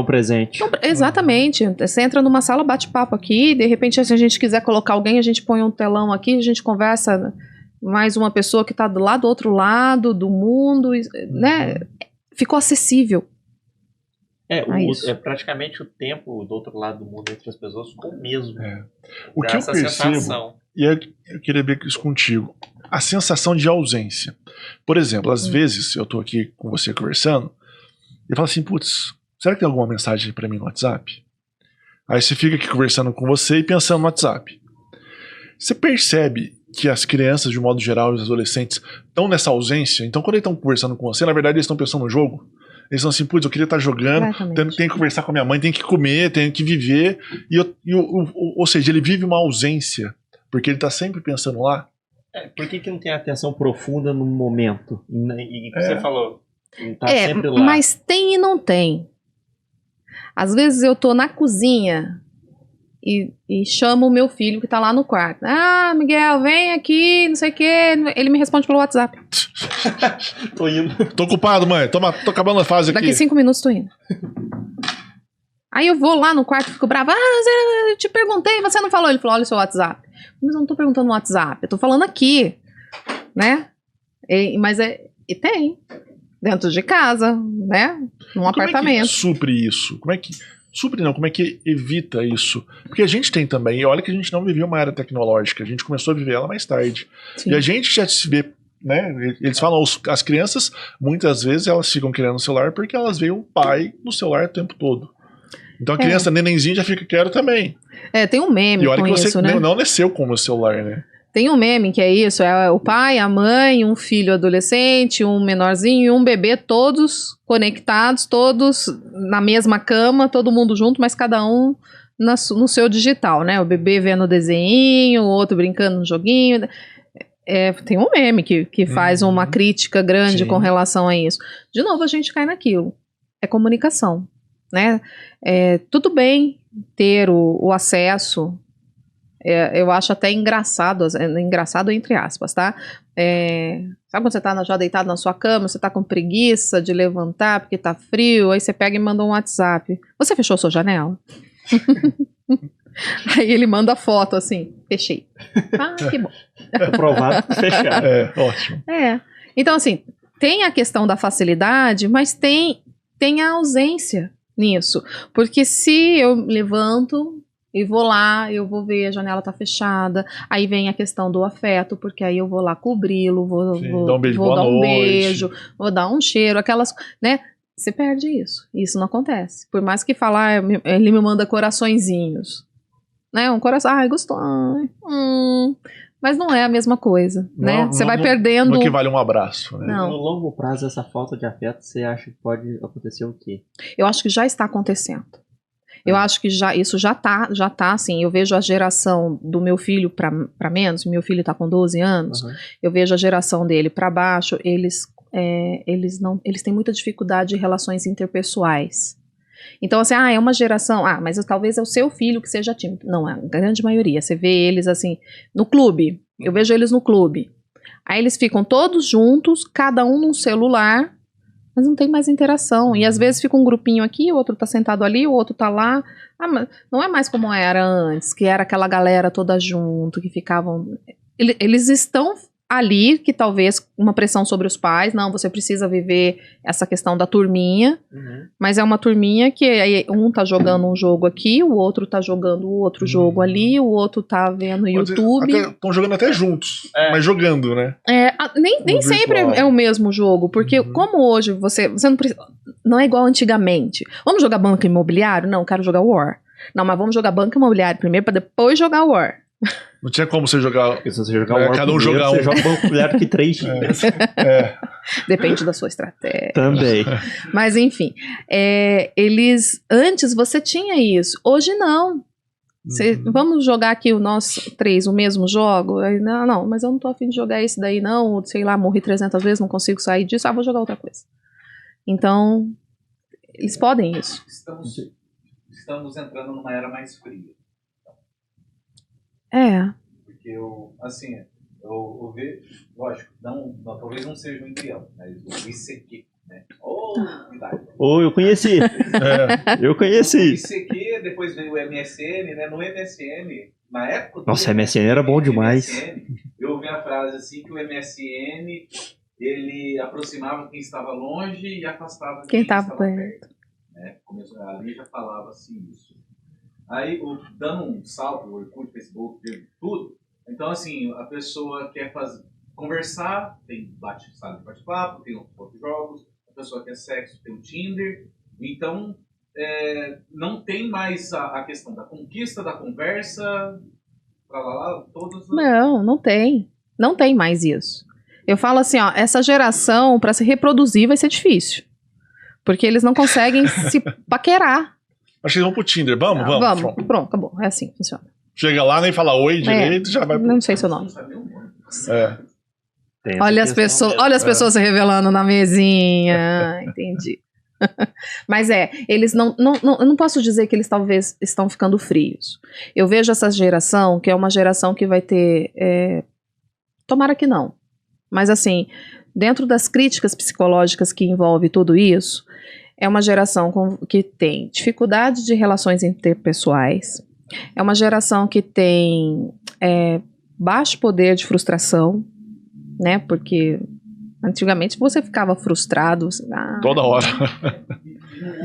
presente. Exatamente. Você entra numa sala, bate papo aqui, de repente, se a gente quiser colocar alguém, a gente põe um telão aqui, a gente conversa mais uma pessoa que está lá do outro lado do mundo, né? Ficou acessível. Praticamente o tempo do outro lado do mundo entre as pessoas ficou o mesmo. O que eu percebo, e eu queria ver isso contigo, a sensação de ausência. Por exemplo, às vezes eu tô aqui com você conversando e falo assim, putz, será que tem alguma mensagem pra mim no WhatsApp? Aí você fica aqui conversando com você e pensando no WhatsApp. Você percebe que as crianças, de um modo geral, e os adolescentes estão nessa ausência? Então quando eles estão conversando com você, na verdade eles estão pensando no jogo. Eles estão assim, putz, eu queria estar jogando, tenho que conversar com a minha mãe, tenho que comer, tenho que viver. Ou seja, ele vive uma ausência, porque ele está sempre pensando lá. Por que não tem atenção profunda no momento? E você falou, tá sempre lá. Mas tem e não tem. Às vezes eu tô na cozinha e chamo o meu filho que tá lá no quarto. Ah, Miguel, vem aqui, não sei o quê. Ele me responde pelo WhatsApp. Tô indo. Tô ocupado, mãe. Tô acabando a fase aqui. Daqui 5 minutos tô indo. Aí eu vou lá no quarto e fico brava. Ah, eu te perguntei, você não falou. Ele falou, olha o seu WhatsApp. Mas eu não tô perguntando no WhatsApp, eu tô falando aqui. Né? Mas tem. Dentro de casa, né? Num apartamento. Como é que supre isso? Como é que evita isso? Porque a gente tem também, e olha que a gente não viveu uma era tecnológica, a gente começou a viver ela mais tarde. Sim. E a gente já se vê né? Eles falam, as crianças, muitas vezes, elas ficam querendo o celular porque elas veem o pai no celular o tempo todo. Então a criança nenenzinha já fica, quero também. Tem um meme e olha com que você isso, né? não nasceu com o celular, né? Tem um meme que é isso, é o pai, a mãe, um filho adolescente, um menorzinho e um bebê, todos conectados, todos na mesma cama, todo mundo junto, mas cada um no seu digital, né? O bebê vendo desenho, o outro brincando no joguinho. Tem um meme que faz uma crítica grande com relação a isso. De novo, a gente cai naquilo. É comunicação, né? Tudo bem ter o acesso. Eu acho até engraçado entre aspas, tá? Sabe quando você tá já deitado na sua cama, você tá com preguiça de levantar porque tá frio, aí você pega e manda um WhatsApp. Você fechou sua janela? Aí ele manda foto assim, fechei. Que bom. Aprovado, fechado. Ótimo. Então assim, tem a questão da facilidade, mas tem a ausência nisso. Porque se eu levanto e vou lá, eu vou ver, a janela tá fechada, aí vem a questão do afeto, porque aí eu vou lá cobri-lo, vou dar um beijo, vou dar um cheiro, aquelas, né? Você perde isso. Isso não acontece. Por mais que falar, ele me manda coraçõezinhos. Né? Um coração, gostou. Mas não é a mesma coisa, né? Você vai perdendo... Não que vale um abraço, né? Não. No longo prazo, essa falta de afeto, você acha que pode acontecer o quê? Eu acho que já está acontecendo. Eu acho que isso já tá, assim, eu vejo a geração do meu filho para menos, meu filho tá com 12 anos, eu vejo a geração dele para baixo, eles têm muita dificuldade de relações interpessoais. Então, assim, é uma geração, mas talvez é o seu filho que seja tímido. Não, é a grande maioria. Você vê eles, assim, no clube. Eu vejo eles no clube. Aí eles ficam todos juntos, cada um num celular, mas não tem mais interação. E às vezes fica um grupinho aqui, o outro tá sentado ali, o outro tá lá. Mas não é mais como era antes, que era aquela galera toda junto, que ficavam... Eles estão ali, que talvez uma pressão sobre os pais, não, você precisa viver essa questão da turminha, mas é uma turminha que aí um tá jogando um jogo aqui, o outro tá jogando o outro jogo ali, o outro tá vendo YouTube. Estão jogando até juntos, mas jogando, né? Nem sempre é o mesmo jogo, porque como hoje você não precisa, não é igual antigamente. Vamos jogar banco imobiliário? Não, quero jogar War. Não, mas vamos jogar banco imobiliário primeiro para depois jogar War. Não tinha como você jogar. Se você jogar War cada um primeiro, jogar você joga banco imobiliário que 3 dias. Depende da sua estratégia. Também. Mas enfim, antes você tinha isso, hoje não. Vamos jogar aqui nós 3 o mesmo jogo? Aí, não, mas eu não tô afim de jogar esse daí não, sei lá, morri 300 vezes, não consigo sair disso, vou jogar outra coisa. Então, eles podem isso. Estamos entrando numa era mais fria. Porque eu vejo, lógico, talvez não seja um embrião, mas o ICQ, né? Eu conheci. Eu conheci. O ICQ, depois veio o MSN, né? No MSN, na época... Nossa, MSN era bom demais. Eu ouvi a frase assim, que o MSN, ele aproximava quem estava longe e afastava quem estava perto. Né? Ali já falava assim isso. Aí, dando um salto, o Orkut, Facebook, tudo. Então, assim, a pessoa quer conversar, tem sala de bate-papo, tem outros jogos. A pessoa quer sexo, tem o Tinder. Então, não tem mais a questão da conquista, da conversa, todos... Não tem. Não tem mais isso. Eu falo assim, essa geração, para se reproduzir, vai ser difícil. Porque eles não conseguem se paquerar. Acho que eles vão pro Tinder. Vamos. Pronto, acabou. É assim, funciona. Chega lá, nem fala oi direito, já vai pro... Não sei seu nome. Olha as pessoas se revelando na mesinha. Entendi. Mas eles eu não posso dizer que eles talvez estão ficando frios. Eu vejo essa geração, que é uma geração que vai ter... Tomara que não. Mas assim, dentro das críticas psicológicas que envolve tudo isso... É uma geração que tem dificuldade de relações interpessoais. É uma geração que tem baixo poder de frustração, né? Porque antigamente você ficava frustrado. Toda hora.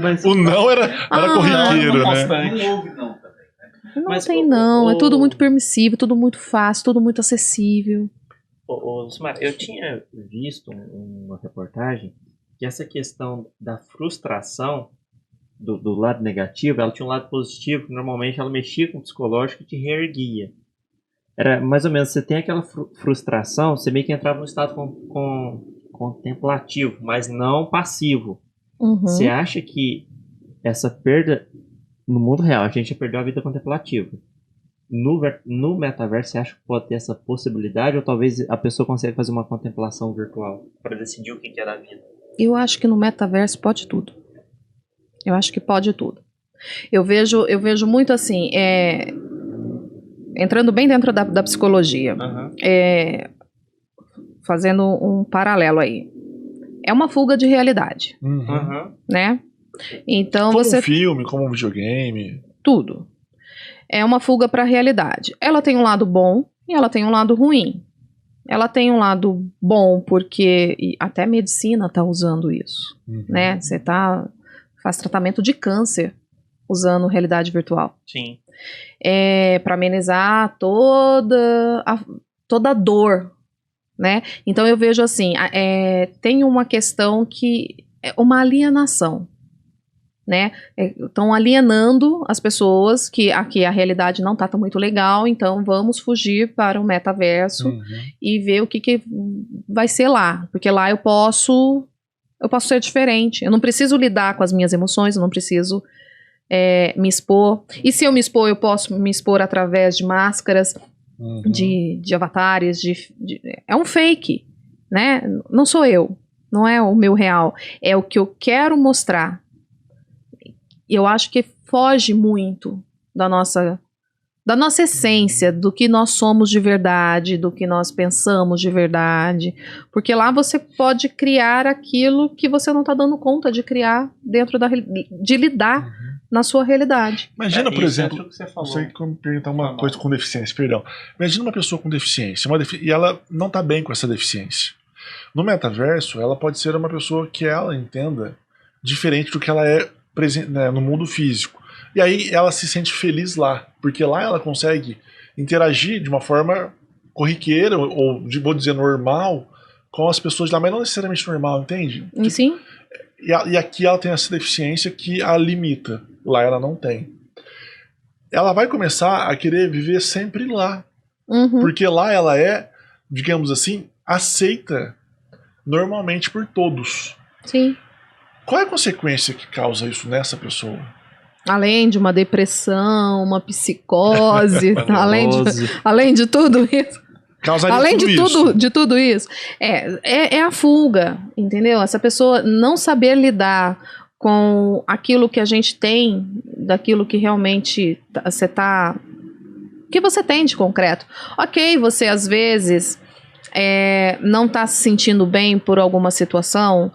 Mas o não era corriqueiro, né? Não houve não também. Não tem não. É tudo muito permissível, tudo muito fácil, tudo muito acessível. Lucimar, eu tinha visto uma reportagem que essa questão da frustração do lado negativo, ela tinha um lado positivo, que normalmente ela mexia com o psicológico e te reerguia. Era mais ou menos, você tem aquela frustração, você meio que entrava num estado contemplativo, mas não passivo. Você acha que essa perda, no mundo real, a gente já perdeu a vida contemplativa. No metaverso, você acha que pode ter essa possibilidade? Ou talvez a pessoa consiga fazer uma contemplação virtual para decidir o que é da vida? Eu acho que no metaverso pode tudo. Eu acho que pode tudo. Eu vejo muito assim, entrando bem dentro da psicologia, fazendo um paralelo aí. É uma fuga de realidade, né? Então como um filme, como um videogame. Tudo. É uma fuga para a realidade. Ela tem um lado bom e ela tem um lado ruim. Ela tem um lado bom porque até a medicina está usando isso, né? Você faz tratamento de câncer usando realidade virtual. Sim. Para amenizar toda a dor, né? Então eu vejo assim, tem uma questão que é uma alienação, né? Estão alienando as pessoas que aqui a realidade não tá muito legal, então vamos fugir para o metaverso e ver o que vai ser lá, porque lá eu posso ser diferente, eu não preciso lidar com as minhas emoções, eu não preciso me expor, e se eu me expor, eu posso me expor através de máscaras, de avatares, é um fake, né? Não sou eu, não é o meu real, é o que eu quero mostrar. Eu acho que foge muito da nossa essência, do que nós somos de verdade, do que nós pensamos de verdade, porque lá você pode criar aquilo que você não está dando conta de criar dentro de lidar na sua realidade. Imagina, por exemplo, você perguntar uma coisa com deficiência, perdão. Imagina uma pessoa com deficiência, e ela não está bem com essa deficiência. No metaverso, ela pode ser uma pessoa que ela entenda diferente do que ela é no mundo físico. E aí ela se sente feliz lá, porque lá ela consegue interagir de uma forma corriqueira, ou vou dizer normal, com as pessoas de lá, mas não necessariamente normal, entende? Sim. E aqui ela tem essa deficiência que a limita, lá ela não tem. Ela vai começar a querer viver sempre lá, porque lá ela é, digamos assim, aceita normalmente por todos. Sim. Qual é a consequência que causa isso nessa pessoa? Além de uma depressão, uma psicose, além de tudo isso. Além de tudo isso. É a fuga, entendeu? Essa pessoa não saber lidar com aquilo que a gente tem, daquilo que realmente que você tem de concreto. Ok, você às vezes não está se sentindo bem por alguma situação,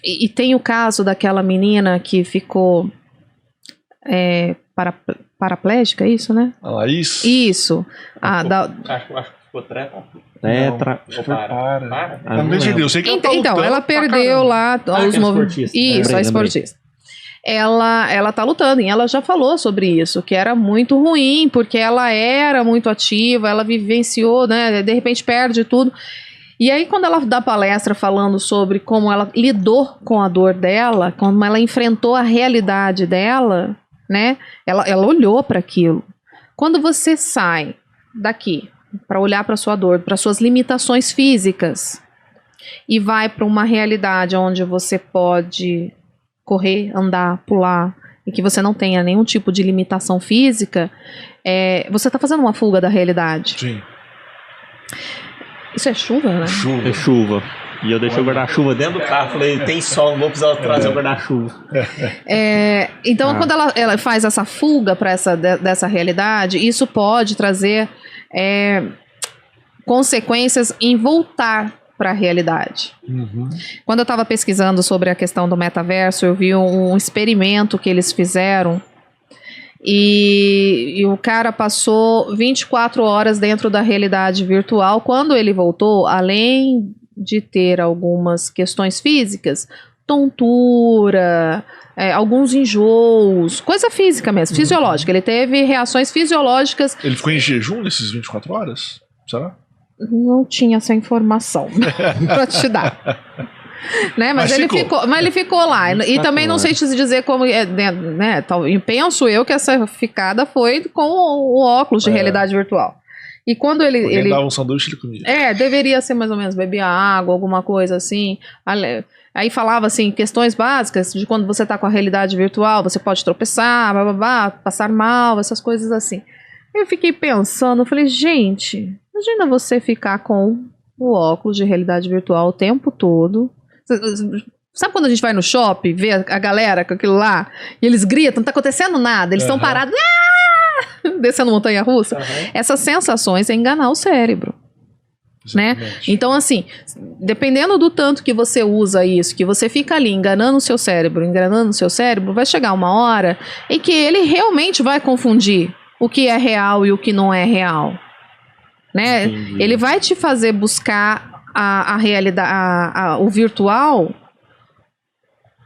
E tem o caso daquela menina que ficou paraplégica, é isso, né? A Laís? Isso. Acho que ficou tetra. Eu sei que então, ela perdeu lá os movimentos. Isso, a esportista. Ela tá lutando, e ela já falou sobre isso, que era muito ruim, porque ela era muito ativa, ela vivenciou, né? De repente perde tudo. E aí, quando ela dá palestra falando sobre como ela lidou com a dor dela, como ela enfrentou a realidade dela, né? Ela olhou para aquilo. Quando você sai daqui para olhar para sua dor, para suas limitações físicas, e vai para uma realidade onde você pode correr, andar, pular, e que você não tenha nenhum tipo de limitação física, você está fazendo uma fuga da realidade. Sim. Isso é chuva, né? É chuva. E eu deixei o guarda-chuva dentro do carro. Falei, tem sol, não vou precisar trazer o guarda-chuva. Então, quando ela faz essa fuga para dessa realidade, isso pode trazer consequências em voltar para a realidade. Quando eu estava pesquisando sobre a questão do metaverso, eu vi um experimento que eles fizeram. E o cara passou 24 horas dentro da realidade virtual. Quando ele voltou, além de ter algumas questões físicas, tontura, alguns enjoos, coisa física mesmo, fisiológica. Ele teve reações fisiológicas. Ele ficou em jejum nesses 24 horas? Será? Não tinha essa informação pra te dar. Né? Mas ele ficou lá. E também não sei te dizer como. Né? Penso eu que essa ficada foi com o óculos de realidade virtual. E quando ele dava um sanduíche, ele comia. Deveria ser mais ou menos beber água, alguma coisa assim. Aí falava assim, questões básicas de quando você tá com a realidade virtual, você pode tropeçar, passar mal, essas coisas assim. Eu fiquei pensando, eu falei, gente, imagina você ficar com o óculos de realidade virtual o tempo todo. Sabe quando a gente vai no shopping, vê a galera com aquilo lá, e eles gritam, não tá acontecendo nada, eles estão parados, descendo montanha-russa? Essas sensações é enganar o cérebro. Né? Então, assim, dependendo do tanto que você usa isso, que você fica ali enganando o seu cérebro, vai chegar uma hora em que ele realmente vai confundir o que é real e o que não é real. Né? Ele vai te fazer buscar a realidade, o virtual,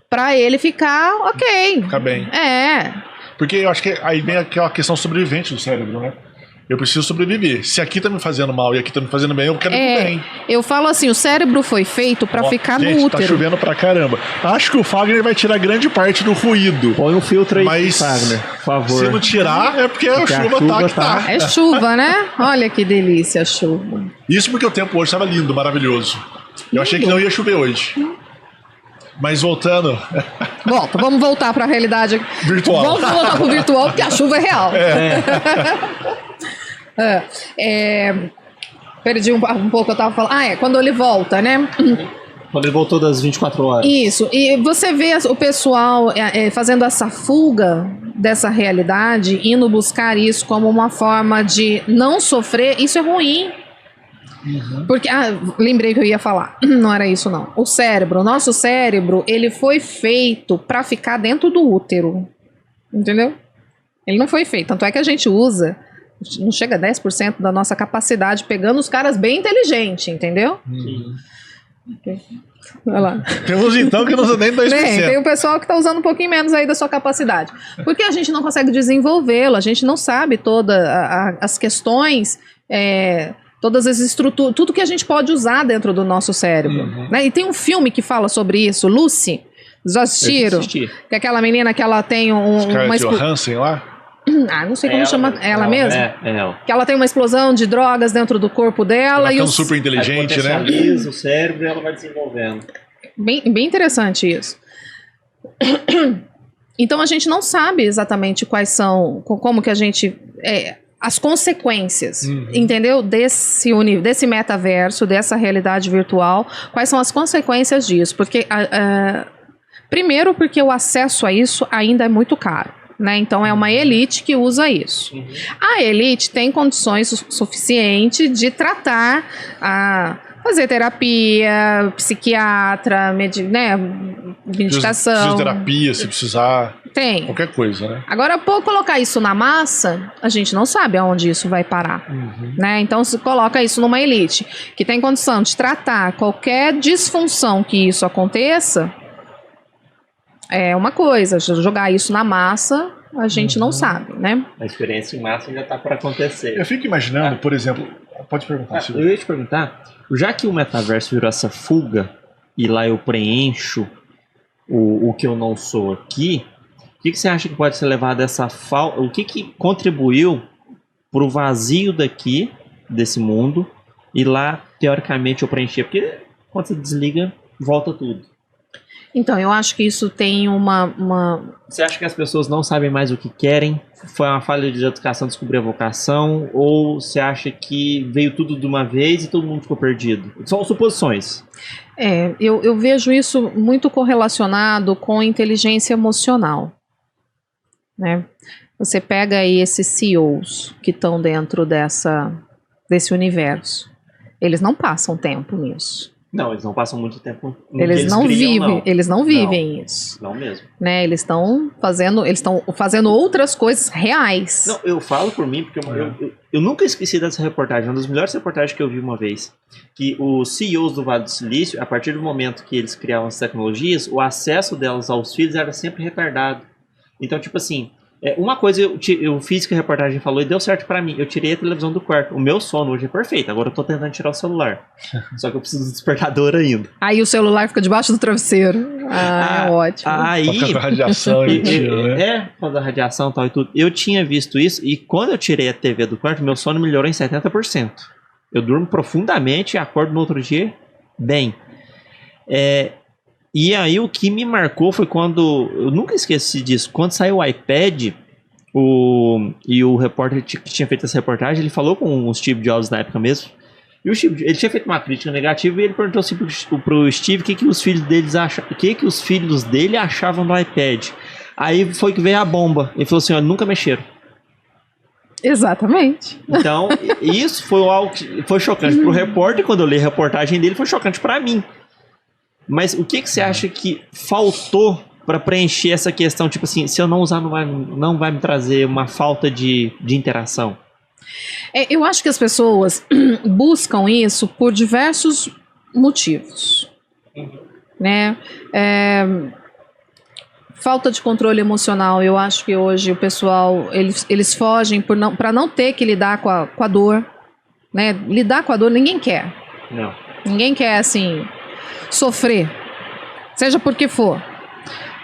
para ele ficar ok. Ficar bem. Porque eu acho que aí vem aquela questão sobrevivente do cérebro, né? Eu preciso sobreviver. Se aqui tá me fazendo mal e aqui tá me fazendo bem, eu quero ir bem. Eu falo assim, o cérebro foi feito para ficar no útero. Tá chovendo pra caramba. Acho que o Fagner vai tirar grande parte do ruído. Põe um filtro aí, mas Fagner, por favor. Se não tirar, é porque a chuva tá. É chuva, né? Olha que delícia a chuva. Isso porque o tempo hoje estava lindo, maravilhoso. Eu achei que não ia chover hoje. Mas voltando... Vamos voltar para a realidade virtual. Vamos voltar pro virtual, porque a chuva é real. Perdi um pouco, eu tava falando. Quando ele volta, né? Quando ele voltou das 24 horas. Isso, e você vê o pessoal fazendo essa fuga dessa realidade, indo buscar isso como uma forma de não sofrer, isso é ruim. Porque, lembrei que eu ia falar, não era isso não. O nosso cérebro, ele foi feito para ficar dentro do útero, entendeu? Ele não foi feito, tanto é que a gente usa, não chega a 10% da nossa capacidade, pegando os caras bem inteligentes, entendeu? Okay. Olha lá. Temos então que não usa nem 2%. Tem o pessoal que está usando um pouquinho menos aí da sua capacidade, porque a gente não consegue desenvolvê-lo, a gente não sabe todas as questões... todas as estruturas, tudo que a gente pode usar dentro do nosso cérebro. Né? E tem um filme que fala sobre isso, Lucy, já assistiram? Que é aquela menina que ela tem uma Johansson lá? Não sei como chama ela mesma. É ela. Que ela tem uma explosão de drogas dentro do corpo dela. Ela super inteligente, né? Potencializa o cérebro e ela vai desenvolvendo. Bem interessante isso. Então a gente não sabe exatamente quais são, como que a gente... as consequências, entendeu? Desse metaverso, dessa realidade virtual, quais são as consequências disso? Porque, primeiro, porque o acesso a isso ainda é muito caro, né? Então, é uma elite que usa isso. A elite tem condições suficientes de tratar, fazer terapia, psiquiatra, meditação. Fisioterapia, se precisar. Tem. Qualquer coisa, né? Agora, por colocar isso na massa, a gente não sabe aonde isso vai parar. Né? Então, se coloca isso numa elite que tem condição de tratar qualquer disfunção que isso aconteça, é uma coisa. Jogar isso na massa, a gente não sabe, né? A experiência em massa ainda está para acontecer. Eu fico imaginando, por exemplo... Pode perguntar, Silvio. Eu ia te perguntar, já que o metaverso virou essa fuga, e lá eu preencho o que eu não sou aqui... O que você acha que pode ser levado dessa falta? O que contribuiu para o vazio daqui, desse mundo, e lá, teoricamente, eu preencher? Porque quando você desliga, volta tudo. Então, eu acho que isso tem uma... Você acha que as pessoas não sabem mais o que querem? Foi uma falha de educação descobrir a vocação? Ou você acha que veio tudo de uma vez e todo mundo ficou perdido? São suposições. Eu vejo isso muito correlacionado com inteligência emocional. Né? Você pega aí esses CEOs que estão dentro desse universo. Eles não passam tempo nisso. Não, eles não passam muito tempo. Eles não vivem isso. Não mesmo. Né? Eles estão fazendo outras coisas reais. Não, eu falo por mim, porque eu nunca esqueci dessa reportagem. Uma das melhores reportagens que eu vi uma vez. Que os CEOs do Vale do Silício, a partir do momento que eles criavam as tecnologias, o acesso delas aos filhos era sempre retardado. Então, tipo assim, Uma coisa eu fiz que a reportagem falou e deu certo pra mim. Eu tirei a televisão do quarto. O meu sono hoje é perfeito. Agora eu tô tentando tirar o celular. Só que eu preciso do despertador ainda. Aí o celular fica debaixo do travesseiro. É ótimo. Aí... Por causa da radiação, né? Por causa da radiação e tal e tudo. Eu tinha visto isso e quando eu tirei a TV do quarto, meu sono melhorou em 70%. Eu durmo profundamente e acordo no outro dia bem. E aí o que me marcou foi quando... Eu nunca esqueci disso. Quando saiu o iPad, e o repórter que tinha feito essa reportagem, ele falou com o Steve Jobs na época mesmo. E o Steve, ele tinha feito uma crítica negativa e ele perguntou assim pro Steve o que os filhos dele achavam do iPad. Aí foi que veio a bomba. Ele falou assim, ó, nunca mexeram. Exatamente. Então, isso foi algo que foi chocante pro repórter. Quando eu li a reportagem dele, foi chocante pra mim. Mas o que você acha que faltou para preencher essa questão? Tipo assim, se eu não usar, não vai me trazer uma falta de interação? Eu acho que as pessoas buscam isso por diversos motivos. Né? Falta de controle emocional. Eu acho que hoje o pessoal, eles fogem para não ter que lidar com a dor. Né? Lidar com a dor ninguém quer. Não. Ninguém quer, assim... sofrer, seja por que for,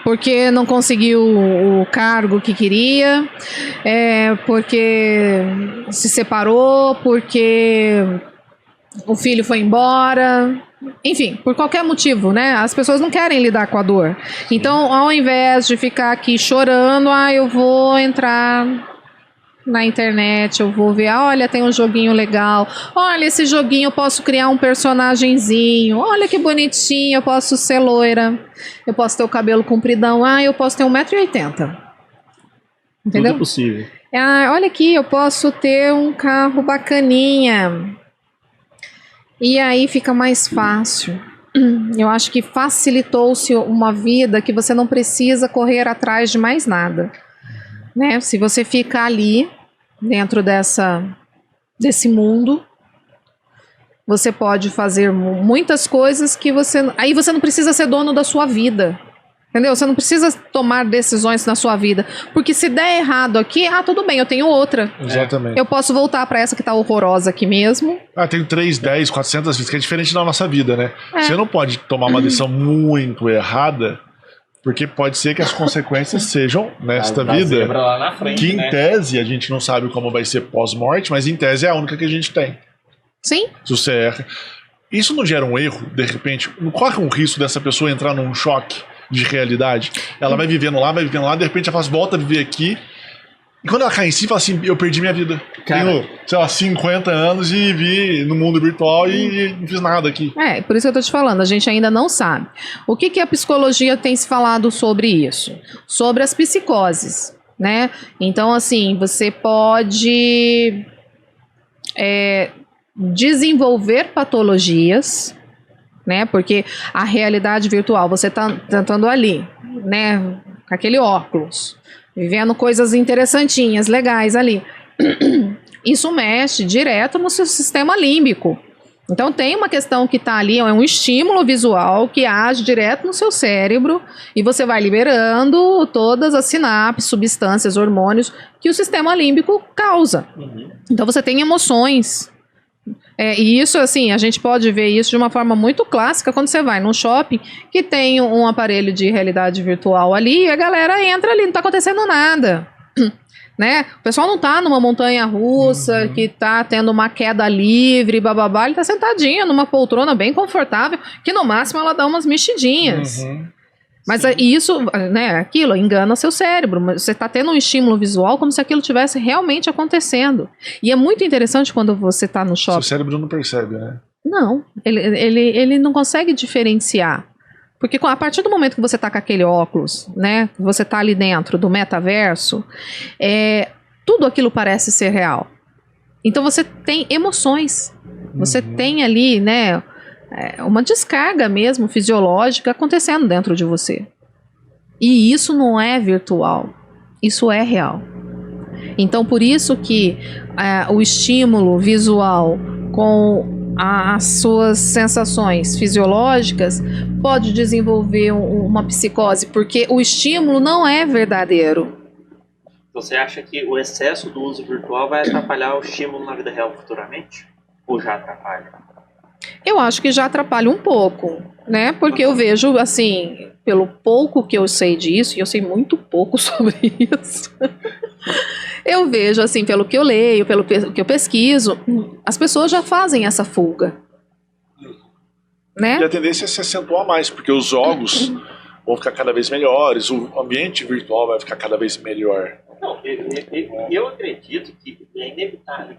porque não conseguiu o cargo que queria, porque se separou, porque o filho foi embora, enfim, por qualquer motivo, né? As pessoas não querem lidar com a dor. Então, ao invés de ficar aqui chorando, eu vou entrar na internet, eu vou ver, olha, tem um joguinho legal, olha, esse joguinho eu posso criar um personagenzinho, olha que bonitinho, eu posso ser loira, eu posso ter o cabelo compridão, eu posso ter 1,80 m. Entendeu? Tudo é possível. Olha aqui, eu posso ter um carro bacaninha. E aí fica mais fácil. Eu acho que facilitou-se uma vida que você não precisa correr atrás de mais nada. Né? Se você fica ali, dentro desse mundo, você pode fazer muitas coisas que aí você não precisa ser dono da sua vida. Entendeu? Você não precisa tomar decisões na sua vida. Porque se der errado aqui, tudo bem, eu tenho outra. Exatamente. Eu posso voltar para essa que tá horrorosa aqui mesmo. Tenho 3, 10, 400 vezes, que é diferente da nossa vida, né? Você não pode tomar uma decisão muito errada, porque pode ser que as consequências sejam nesta vida, lá na frente, que em tese a gente não sabe como vai ser pós-morte, mas em tese é a única que a gente tem. Sim. Se você erra. Isso não gera um erro, de repente? Não corre um risco dessa pessoa entrar num choque de realidade? Ela vai vivendo lá, de repente ela volta a viver aqui. E quando ela cai em si, fala assim, eu perdi minha vida. Tenho, sei lá, 50 anos e vi no mundo virtual e não fiz nada aqui. Por isso que eu tô te falando, a gente ainda não sabe. O que a psicologia tem se falado sobre isso? Sobre as psicoses, né? Então, assim, você pode desenvolver patologias, né? Porque a realidade virtual, você tá tentando ali, né? Com aquele óculos, vivendo coisas interessantinhas, legais ali. Isso mexe direto no seu sistema límbico. Então tem uma questão que está ali, é um estímulo visual que age direto no seu cérebro e você vai liberando todas as sinapses, substâncias, hormônios que o sistema límbico causa. Então você tem emoções. E isso, assim, a gente pode ver isso de uma forma muito clássica quando você vai num shopping que tem um aparelho de realidade virtual ali e a galera entra ali, não está acontecendo nada. Né? O pessoal não tá numa montanha russa que tá tendo uma queda livre, bababá, ele tá sentadinho numa poltrona bem confortável, que no máximo ela dá umas mexidinhas. Mas isso, né, aquilo engana seu cérebro. Você tá tendo um estímulo visual como se aquilo tivesse realmente acontecendo. E é muito interessante quando você tá no shopping. Seu cérebro não percebe, né? Não, ele não consegue diferenciar. Porque a partir do momento que você tá com aquele óculos, né, que você tá ali dentro do metaverso, tudo aquilo parece ser real. Então você tem emoções, você tem ali, né, uma descarga mesmo fisiológica acontecendo dentro de você. E isso não é virtual, isso é real. Então por isso que o estímulo visual com as suas sensações fisiológicas pode desenvolver uma psicose, porque o estímulo não é verdadeiro. Você acha que o excesso do uso virtual vai atrapalhar o estímulo na vida real futuramente? Ou já atrapalha? Eu acho que já atrapalha um pouco, né? Porque eu vejo, assim, pelo pouco que eu sei disso, e eu sei muito pouco sobre isso, eu vejo, assim, pelo que eu leio, pelo que eu pesquiso, as pessoas já fazem essa fuga, né? E a tendência é se acentuar mais, porque os jogos vão ficar cada vez melhores, o ambiente virtual vai ficar cada vez melhor. Não, eu acredito que é inevitável,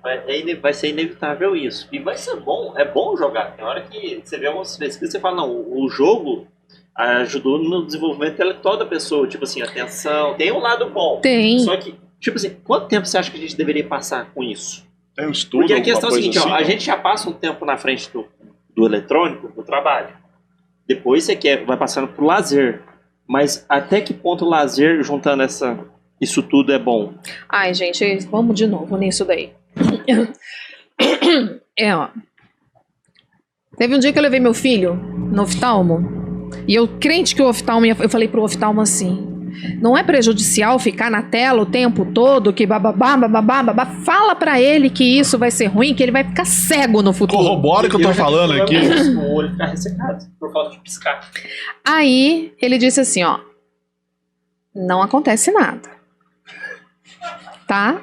vai ser inevitável isso. E vai ser bom, é bom jogar. Tem hora que você vê algumas pesquisas e você fala, não, o jogo ajudou no desenvolvimento intelectual da pessoa. Tipo assim, atenção, tem um lado bom. Tem. Só que, tipo assim, quanto tempo você acha que a gente deveria passar com isso? Tem um estudo, porque a questão é a seguinte, assim, a gente já passa um tempo na frente do eletrônico, do trabalho. Depois você vai passando pro lazer. Mas até que ponto o lazer, juntando isso tudo, é bom? Ai, gente, vamos de novo nisso daí. Ó. Teve um dia que eu levei meu filho no oftalmo, e eu crente que o oftalmo, eu falei pro oftalmo assim, não é prejudicial ficar na tela o tempo todo, que bababá, bababá, babá, fala pra ele que isso vai ser ruim, que ele vai ficar cego no futuro. Corrobora o que eu tô falando aqui. O olho ficar ressecado, por falta de piscar. Aí, ele disse assim, ó, não acontece nada. Tá?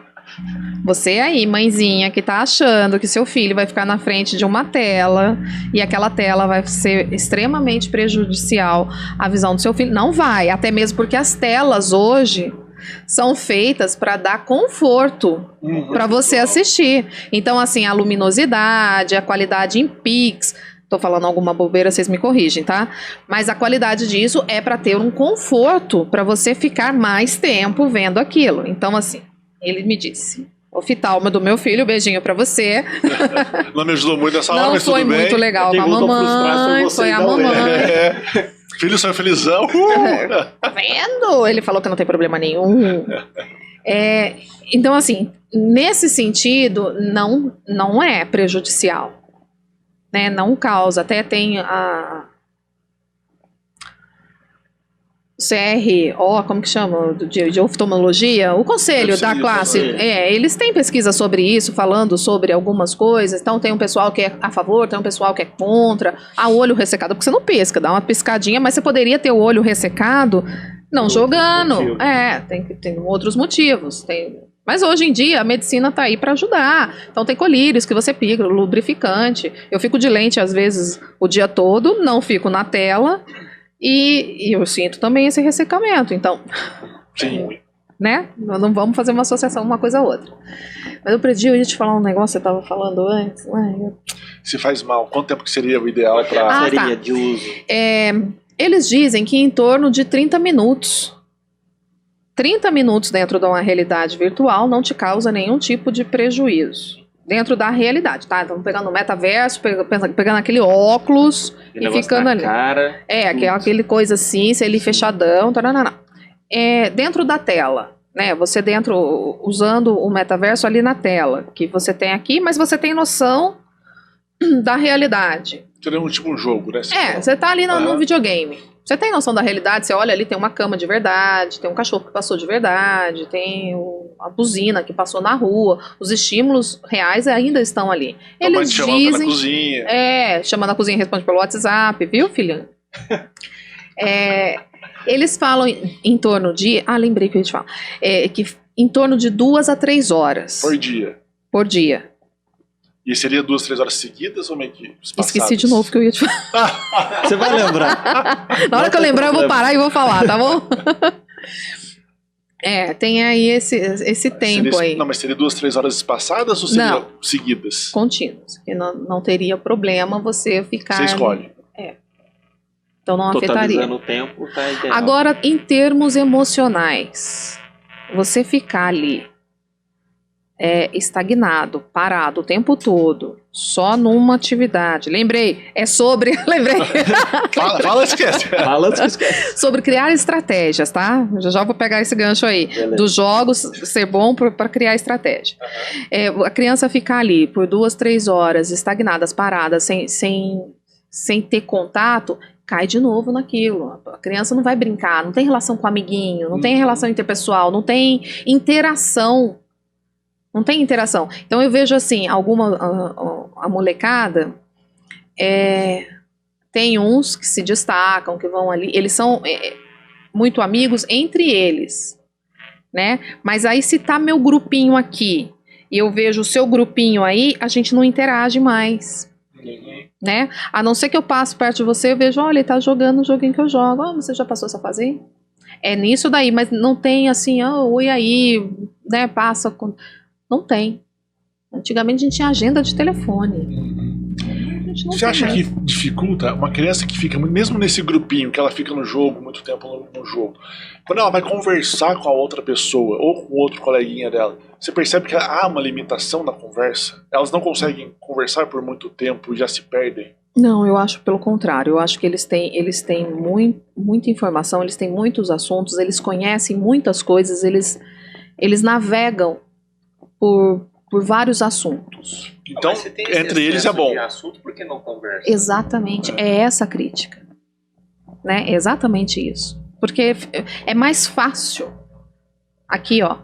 Você aí, mãezinha, que tá achando que seu filho vai ficar na frente de uma tela e aquela tela vai ser extremamente prejudicial à visão do seu filho, não vai, até mesmo porque as telas hoje são feitas para dar conforto para você assistir. Então, assim, a luminosidade, a qualidade em pix, tô falando alguma bobeira, vocês me corrigem, tá? Mas a qualidade disso é para ter um conforto para você ficar mais tempo vendo aquilo. Então, assim, ele me disse, oftalma do meu filho, beijinho pra você. Não me ajudou muito nessa hora, não mas tudo bem. foi muito legal com a mamãe, foi a mamãe. Filho, seu felizão. Tá vendo? Ele falou que não tem problema nenhum. Então, assim, nesse sentido, não é prejudicial. Né? Não causa. Até tem a CRO, como que chama, de oftalmologia, o conselho da classe, eles têm pesquisa sobre isso, falando sobre algumas coisas, então tem um pessoal que é a favor, tem um pessoal que é contra, o olho ressecado, porque você não pisca, dá uma piscadinha, mas você poderia ter o olho ressecado não jogando, tem outros motivos, mas hoje em dia a medicina tá aí para ajudar, então tem colírios que você pica, lubrificante, eu fico de lente às vezes o dia todo, não fico na tela, e eu sinto também esse ressecamento, então, né? Não vamos fazer uma associação uma coisa a outra. Mas eu perdi, eu ia te falar um negócio, você estava falando antes. Se faz mal, quanto tempo que seria o ideal para seria de uso? Eles dizem que em torno de 30 minutos. 30 minutos dentro de uma realidade virtual não te causa nenhum tipo de prejuízo. Dentro da realidade, tá? Então, pegando o metaverso, pegando aquele óculos e ficando ali. Cara, aquele coisa assim, se ele fechadão, dentro da tela, né? Você usando o metaverso ali na tela, que você tem aqui, mas você tem noção da realidade. Seria um jogo, né? Você tá ali num videogame. Você tem noção da realidade, você olha ali, tem uma cama de verdade, tem um cachorro que passou de verdade, tem a buzina que passou na rua, os estímulos reais ainda estão ali. Eles dizem, na cozinha. Chama na cozinha, responde pelo WhatsApp, viu, filhinho? Eles falam em torno de, lembrei que eu ia te falar, que em torno de 2 a 3 horas. Por dia. E seria 2, 3 horas seguidas ou meio que espaçadas? Esqueci de novo que eu ia te falar. Você vai lembrar. Na hora que eu lembrar, eu vou parar e vou falar, tá bom? Tem aí esse tempo aí. Não, mas seria 2, 3 horas espaçadas ou seria seguidas? Contínuas. Porque não teria problema você ficar... Você escolhe. Então não afetaria. Totalizando o tempo, tá ideal. Agora, em termos emocionais, você ficar ali estagnado, parado o tempo todo, só numa atividade. Lembrei. Fala, esquece. Sobre criar estratégias, tá? Já vou pegar esse gancho aí. Beleza. Dos jogos ser bom para criar estratégia. A criança ficar ali por 2, 3 horas, estagnadas, paradas, sem ter contato, cai de novo naquilo. A criança não vai brincar, não tem relação com o amiguinho, não tem relação interpessoal, não tem interação. Não tem interação. Então eu vejo assim, a molecada, tem uns que se destacam, que vão ali, eles são muito amigos entre eles, né? Mas aí se tá meu grupinho aqui, e eu vejo o seu grupinho aí, a gente não interage mais. Né? A não ser que eu passe perto de você, eu vejo, olha, ele tá jogando o joguinho que eu jogo. Você já passou essa fase aí? É nisso daí, mas não tem assim, oi aí, né, passa com... Não tem. Antigamente a gente tinha agenda de telefone. Você acha que dificulta uma criança que fica, mesmo nesse grupinho, que ela fica no jogo, muito tempo no jogo, quando ela vai conversar com a outra pessoa, ou com outro coleguinha dela, você percebe que há uma limitação na conversa? Elas não conseguem conversar por muito tempo e já se perdem? Não, eu acho pelo contrário. Eu acho que eles têm muita informação, eles têm muitos assuntos, eles conhecem muitas coisas, eles navegam por vários assuntos. Então, entre eles é bom. Assunto, por que não conversa? Exatamente, é essa a crítica. Né? É exatamente isso. Porque é mais fácil. Aqui, ó,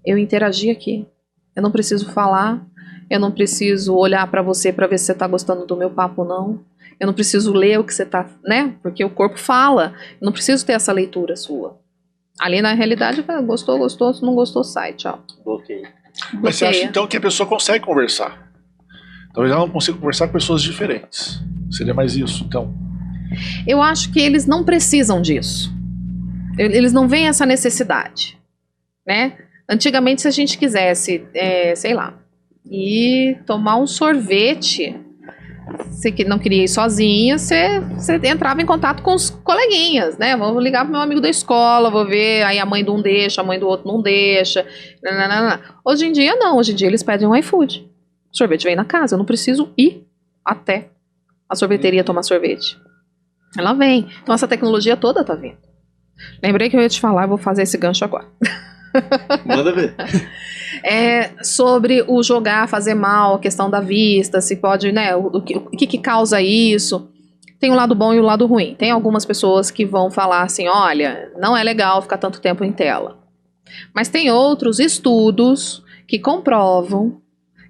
eu interagir aqui. Eu não preciso falar, eu não preciso olhar pra você pra ver se você tá gostando do meu papo ou não. Eu não preciso ler o que você tá, né? Porque o corpo fala. Eu não preciso ter essa leitura sua. Ali na realidade, gostou, se não gostou, sai, tchau. Bloqueio. Mas você acha então que a pessoa consegue conversar? Talvez ela não consiga conversar com pessoas diferentes. Seria mais isso, então? Eu acho que eles não precisam disso. Eles não veem essa necessidade, né? Antigamente, se a gente quisesse, sei lá, ir tomar um sorvete, você não queria ir sozinha, você entrava em contato com os coleguinhas, né? Vou ligar pro meu amigo da escola, vou ver, aí a mãe de um deixa, a mãe do outro não deixa. Nananana. Hoje em dia, não. Hoje em dia, eles pedem um iFood. O sorvete vem na casa, eu não preciso ir até a sorveteria tomar sorvete. Ela vem. Então, essa tecnologia toda tá vindo. Lembrei que eu ia te falar, eu vou fazer esse gancho agora. Manda ver. Sobre o jogar, fazer mal, a questão da vista, se pode, né, o que causa isso. Tem o lado bom e o lado ruim. Tem algumas pessoas que vão falar assim, olha, não é legal ficar tanto tempo em tela. Mas tem outros estudos que comprovam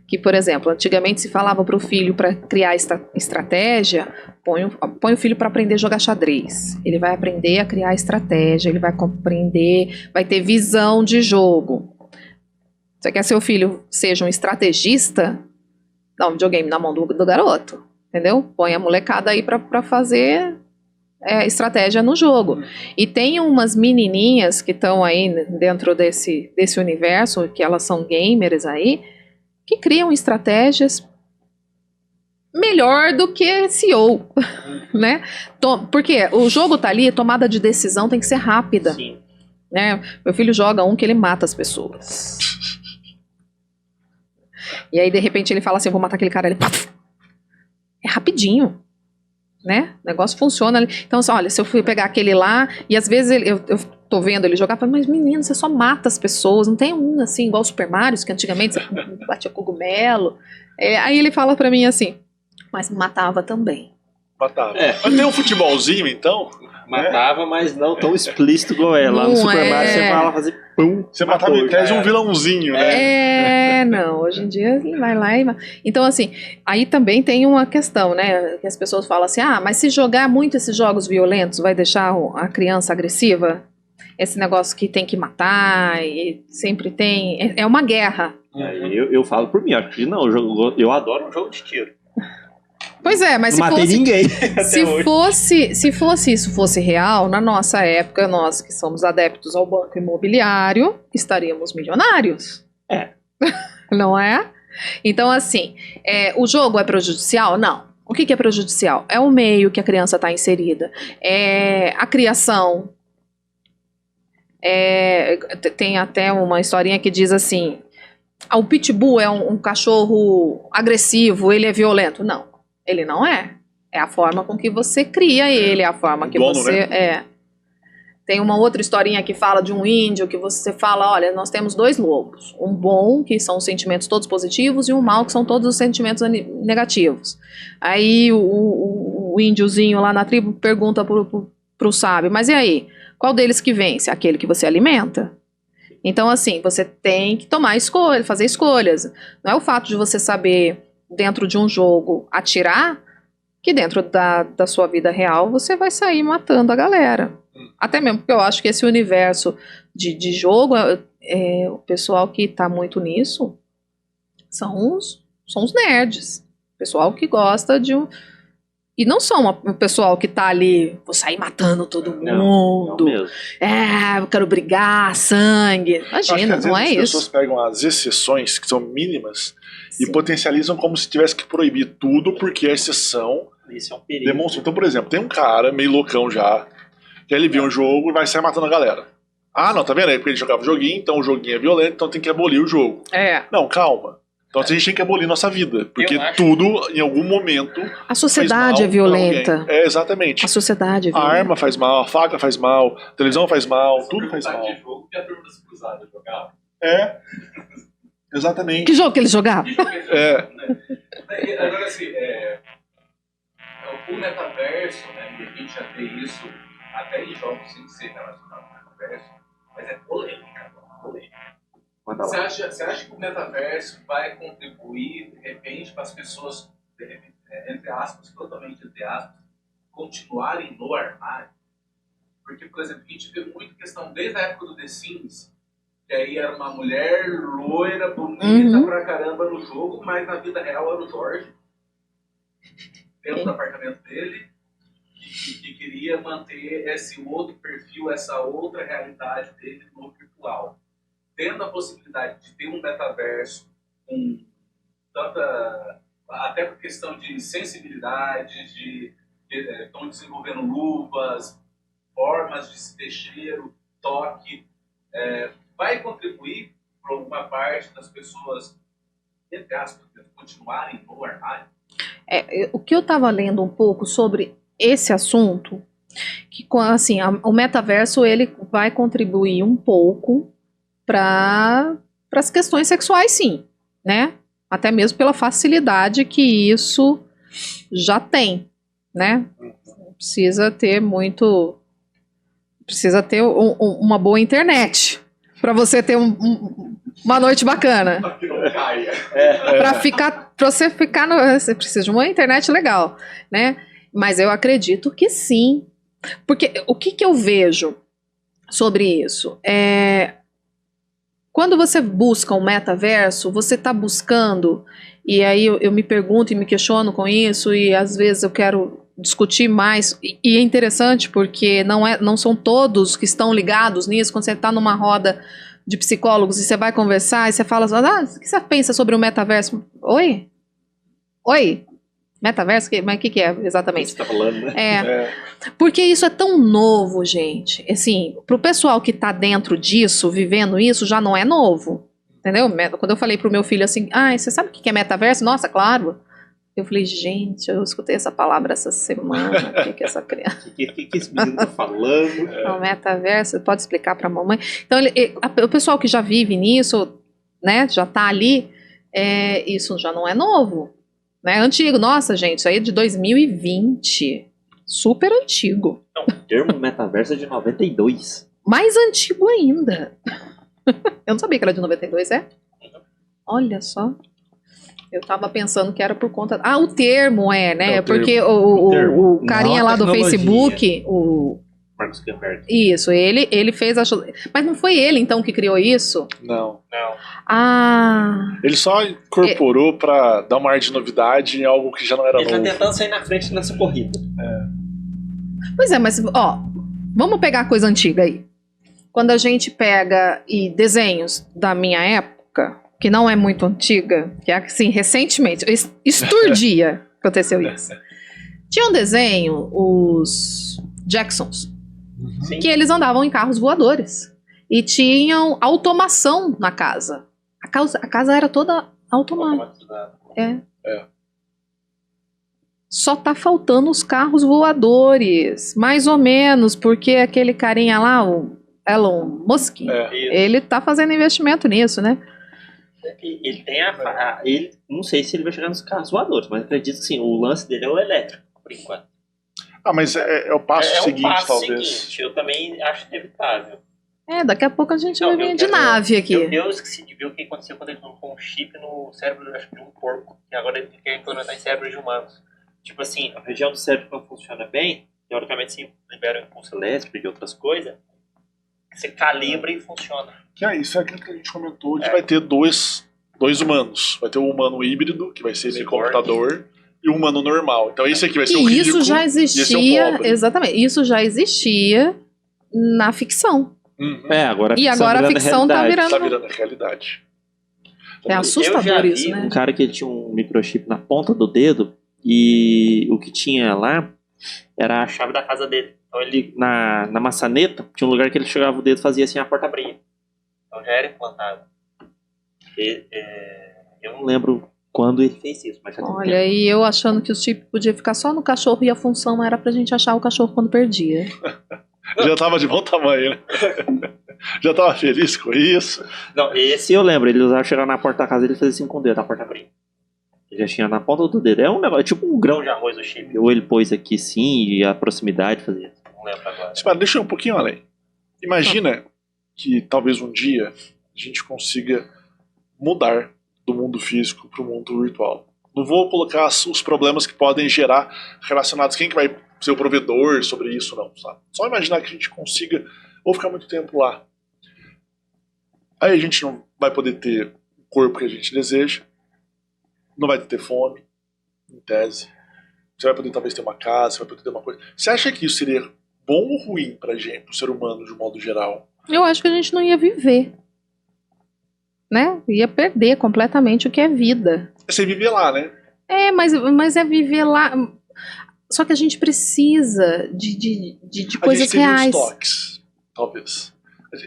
que, por exemplo, antigamente se falava para o filho para criar estratégia, põe o filho para aprender a jogar xadrez. Ele vai aprender a criar estratégia, ele vai compreender, vai ter visão de jogo. Você quer que seu filho seja um estrategista? Dá um videogame na mão do garoto, entendeu? Põe a molecada aí para fazer estratégia no jogo. E tem umas menininhas que estão aí dentro desse universo, que elas são gamers aí, que criam estratégias melhor do que CEO, né? Porque o jogo tá ali, a tomada de decisão tem que ser rápida. Sim. Né? Meu filho joga que ele mata as pessoas. E aí, de repente, ele fala assim, eu vou matar aquele cara, ele... É rapidinho, né? O negócio funciona ali. Então, assim, olha, se eu fui pegar aquele lá, e às vezes eu tô vendo ele jogar, eu falo, mas menino, você só mata as pessoas, não tem um assim, igual o Super Mario, que antigamente você batia cogumelo. Aí ele fala pra mim assim, mas matava também. Matava. Mas tem um futebolzinho, então? Matava, mas não tão explícito igual é. Lá no Super Mario você fala fazer pum. Você matava em tese um vilãozinho, né? Não, hoje em dia ele vai lá e... Então, assim, aí também tem uma questão, né? Que as pessoas falam assim, mas se jogar muito esses jogos violentos vai deixar a criança agressiva? Esse negócio que tem que matar, e sempre tem... É uma guerra. Eu falo por mim, acho que não, eu adoro um jogo de tiro. Pois é, mas não matei ninguém. Se isso fosse real, na nossa época, nós que somos adeptos ao banco imobiliário, estaríamos milionários. Não é? Então, assim, o jogo é prejudicial? Não. O que é prejudicial? É o meio que a criança está inserida. É a criação. Tem até uma historinha que diz assim, o pitbull é um cachorro agressivo, ele é violento. Não. Ele não é. É a forma com que você cria ele, é a forma que dono, você... Né? Tem uma outra historinha que fala de um índio, que você fala, olha, nós temos dois lobos. Um bom, que são os sentimentos todos positivos, e um mal, que são todos os sentimentos negativos. Aí o o índiozinho lá na tribo pergunta pro sábio, mas e aí? Qual deles que vence? Aquele que você alimenta. Então, assim, você tem que tomar escolha, fazer escolhas. Não é o fato de você saber, dentro de um jogo, atirar, que dentro da sua vida real você vai sair matando a galera. Até mesmo porque eu acho que esse universo de jogo, o pessoal que tá muito nisso são os nerds. O pessoal que gosta de um... E não são o pessoal que tá ali, vou sair matando todo mundo. Não mesmo. Eu quero brigar, sangue. Imagina, não é isso. As pessoas pegam as exceções, que são mínimas, e potencializam como se tivesse que proibir tudo, porque a exceção Isso é um perigo. demonstra. Então, por exemplo, tem um cara meio loucão já, que ele vê um jogo e vai sair matando a galera. Ah, não, tá vendo? É porque ele jogava o joguinho, então o joguinho é violento, então tem que abolir o jogo. Não, calma. Então a gente tem que abolir nossa vida, porque tudo, em algum momento... A sociedade é violenta. Exatamente. A sociedade é violenta. A arma faz mal, a faca faz mal, a televisão faz mal, tudo faz mal. Que jogo que a turma das cruzadas jogava? Exatamente. Que jogo que eles jogavam? Agora, assim, o metaverso, né, e a gente já vê isso até em jogos sem ser relacionado ao metaverso, mas é polêmica. Você acha que o metaverso vai contribuir, de repente, para as pessoas, entre aspas, totalmente entre aspas, continuarem no armário? Porque, por exemplo, a gente vê muita questão desde a época do The Sims, que aí era uma mulher loira, bonita pra caramba no jogo, mas na vida real era o Jorge, dentro do apartamento dele, que queria manter esse outro perfil, essa outra realidade dele no virtual. Tendo a possibilidade de ter um metaverso com tanta... até por questão de sensibilidade, estão desenvolvendo luvas, formas de se ter cheiro, toque, vai contribuir para alguma parte das pessoas, entre aspas, continuarem no armário? O que eu estava lendo um pouco sobre esse assunto, que assim, o metaverso ele vai contribuir um pouco para as questões sexuais, sim, né? Até mesmo pela facilidade que isso já tem, né? Precisa ter uma boa internet para você ter uma noite bacana. Para você ficar você precisa de uma internet legal, né? Mas eu acredito que sim, porque o que eu vejo sobre isso quando você busca um metaverso, você está buscando, e aí eu me pergunto e me questiono com isso, e às vezes eu quero discutir mais, e é interessante porque não são todos que estão ligados nisso. Quando você está numa roda de psicólogos e você vai conversar, e você fala assim, o que você pensa sobre o metaverso? Oi? Metaverso? Mas o que é exatamente? Você tá falando, né? Porque isso é tão novo, gente. Assim, pro pessoal que tá dentro disso, vivendo isso, já não é novo. Entendeu? Quando eu falei pro meu filho assim, você sabe o que é metaverso? Nossa, claro. Eu falei, gente, eu escutei essa palavra essa semana. O que é essa criança? O que esse menino tá falando? O metaverso, pode explicar pra mamãe? Então, o pessoal que já vive nisso, né, já tá ali, isso já não é novo. Né? Antigo, nossa, gente, isso aí é de 2020. Super antigo. Não, o termo metaverso é de 92. Mais antigo ainda. Eu não sabia que era de 92, Olha só. Eu tava pensando que era por conta... o termo né? Porque o carinha lá do Facebook, o Mark Zuckerberg. Isso, ele fez a... Mas não foi ele, então, que criou isso? Não. Ele só incorporou pra dar uma ar de novidade em algo que já não era novo. Ele tá tentando sair na frente nessa corrida. Pois mas, vamos pegar a coisa antiga aí. Quando a gente pega desenhos da minha época, que não é muito antiga, que é assim, recentemente, esturdia aconteceu isso. Tinha um desenho, os Jacksons, que eles andavam em carros voadores. E tinham automação na casa. A casa era toda automatizada. Só tá faltando os carros voadores. Mais ou menos, porque aquele carinha lá, o Elon Musk, ele tá fazendo investimento nisso, né? Ele tem ele não sei se ele vai chegar nos carros voadores, mas acredito que sim, o lance dele é o elétrico, por enquanto. Mas é o passo seguinte, um passo talvez. seguinte, eu também acho inevitável. Daqui a pouco a gente vai vir de nave aqui. Eu esqueci de ver o que aconteceu quando ele colocou um chip no cérebro, acho que de um porco, e agora ele quer implementar em cérebros de humanos. Tipo assim, a região do cérebro que não funciona bem, teoricamente se libera o impulso elétrico e outras coisas, você calibra e funciona. Isso é aquilo que a gente comentou, a gente vai ter dois humanos. Vai ter o humano híbrido, que vai ser esse computador, e o humano normal. Então esse aqui vai ser o rico, isso já existia, exatamente, isso já existia na ficção. Agora a ficção tá virando realidade. É assustador isso, né? Um cara que ele tinha um microchip na ponta do dedo e o que tinha lá era a chave da casa dele. Então ele, na maçaneta, tinha um lugar que ele chegava o dedo e fazia assim, a porta abria. Então já era implantado. Eu não lembro quando ele fez isso. Mas olha, e eu achando que o chip podia ficar só no cachorro e a função era pra gente achar o cachorro quando perdia. Já tava de bom tamanho, né? Já tava feliz com isso. Não, esse eu lembro. Ele usava chegar na porta da casa e ele fazia assim com o dedo, a porta abria. Ele já tinha na ponta do dedo. É um negócio, tipo um grão de arroz o chip. Ou ele pôs aqui sim e a proximidade fazia. Não lembro agora. Mas, deixa eu um pouquinho além. Imagina que talvez um dia a gente consiga mudar do mundo físico para o mundo virtual. Não vou colocar os problemas que podem gerar relacionados quem que vai ser o provedor sobre isso, não, sabe? Só imaginar que a gente consiga ou ficar muito tempo lá. Aí a gente não vai poder ter o corpo que a gente deseja, não vai ter fome, em tese. Você vai poder talvez ter uma casa, você vai poder ter uma coisa. Você acha que isso seria bom ou ruim pra gente, pro ser humano de um modo geral? Eu acho que a gente não ia viver. Né? Ia perder completamente o que é vida. É você viver lá, né? Mas é viver lá. Só que a gente precisa de coisas reais. Uns toques, talvez.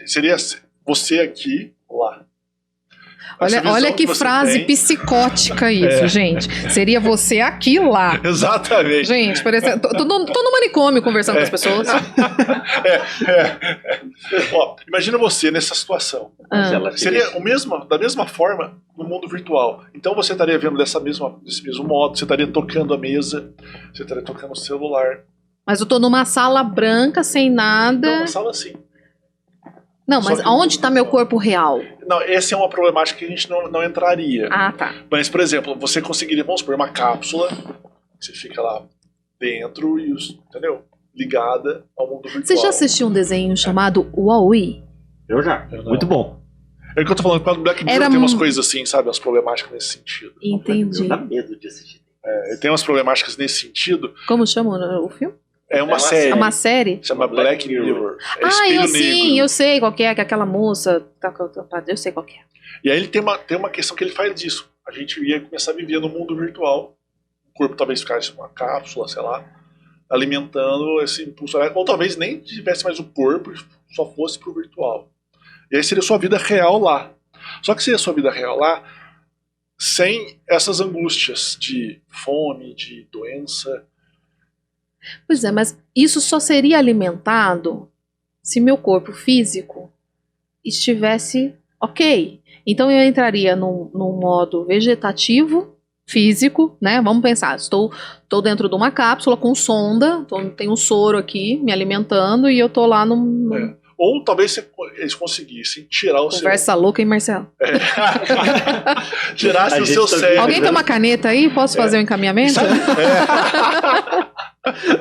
Seria você aqui, lá. Olha que frase psicótica isso, gente. Seria você aqui lá. Exatamente. Gente, parece, tô no manicômio conversando com as pessoas. Ó, imagina você nessa situação. Seria da mesma forma no mundo virtual. Então você estaria vendo desse mesmo modo, você estaria tocando a mesa, você estaria tocando o celular. Mas eu tô numa sala branca, sem nada. Não, uma sala assim. Não, mas aonde está meu corpo real? Não, essa é uma problemática que a gente não entraria. Ah, tá. Mas, por exemplo, você conseguiria, vamos supor, uma cápsula, você fica lá dentro e, entendeu? Ligada ao mundo virtual. Você já assistiu um desenho chamado WALL-E? Eu já. Muito bom. É o que eu tô falando, quando o Black Mirror tem umas coisas assim, sabe? Umas problemáticas nesse sentido. Entendi. Dá medo de assistir. Tem umas problemáticas nesse sentido. Como chama o filme? É uma série. É uma série? Chama Black Mirror. Eu sei qual que é aquela moça. Eu sei qual que é. E aí ele tem uma questão que ele faz disso. A gente ia começar a viver no mundo virtual. O corpo talvez ficasse uma cápsula, sei lá, alimentando esse impulso. Ou talvez nem tivesse mais o corpo, só fosse pro virtual. E aí seria sua vida real lá. Só que seria sua vida real lá sem essas angústias de fome, de doença. Pois é, mas isso só seria alimentado se meu corpo físico estivesse ok. Então eu entraria num modo vegetativo, físico, né? Vamos pensar, estou dentro de uma cápsula com sonda, tem um soro aqui me alimentando e eu tô lá num... Ou talvez eles conseguissem tirar o Conversa louca, hein, Marcelo? Tirasse o seu cérebro. Alguém tem uma caneta aí? Posso fazer um encaminhamento?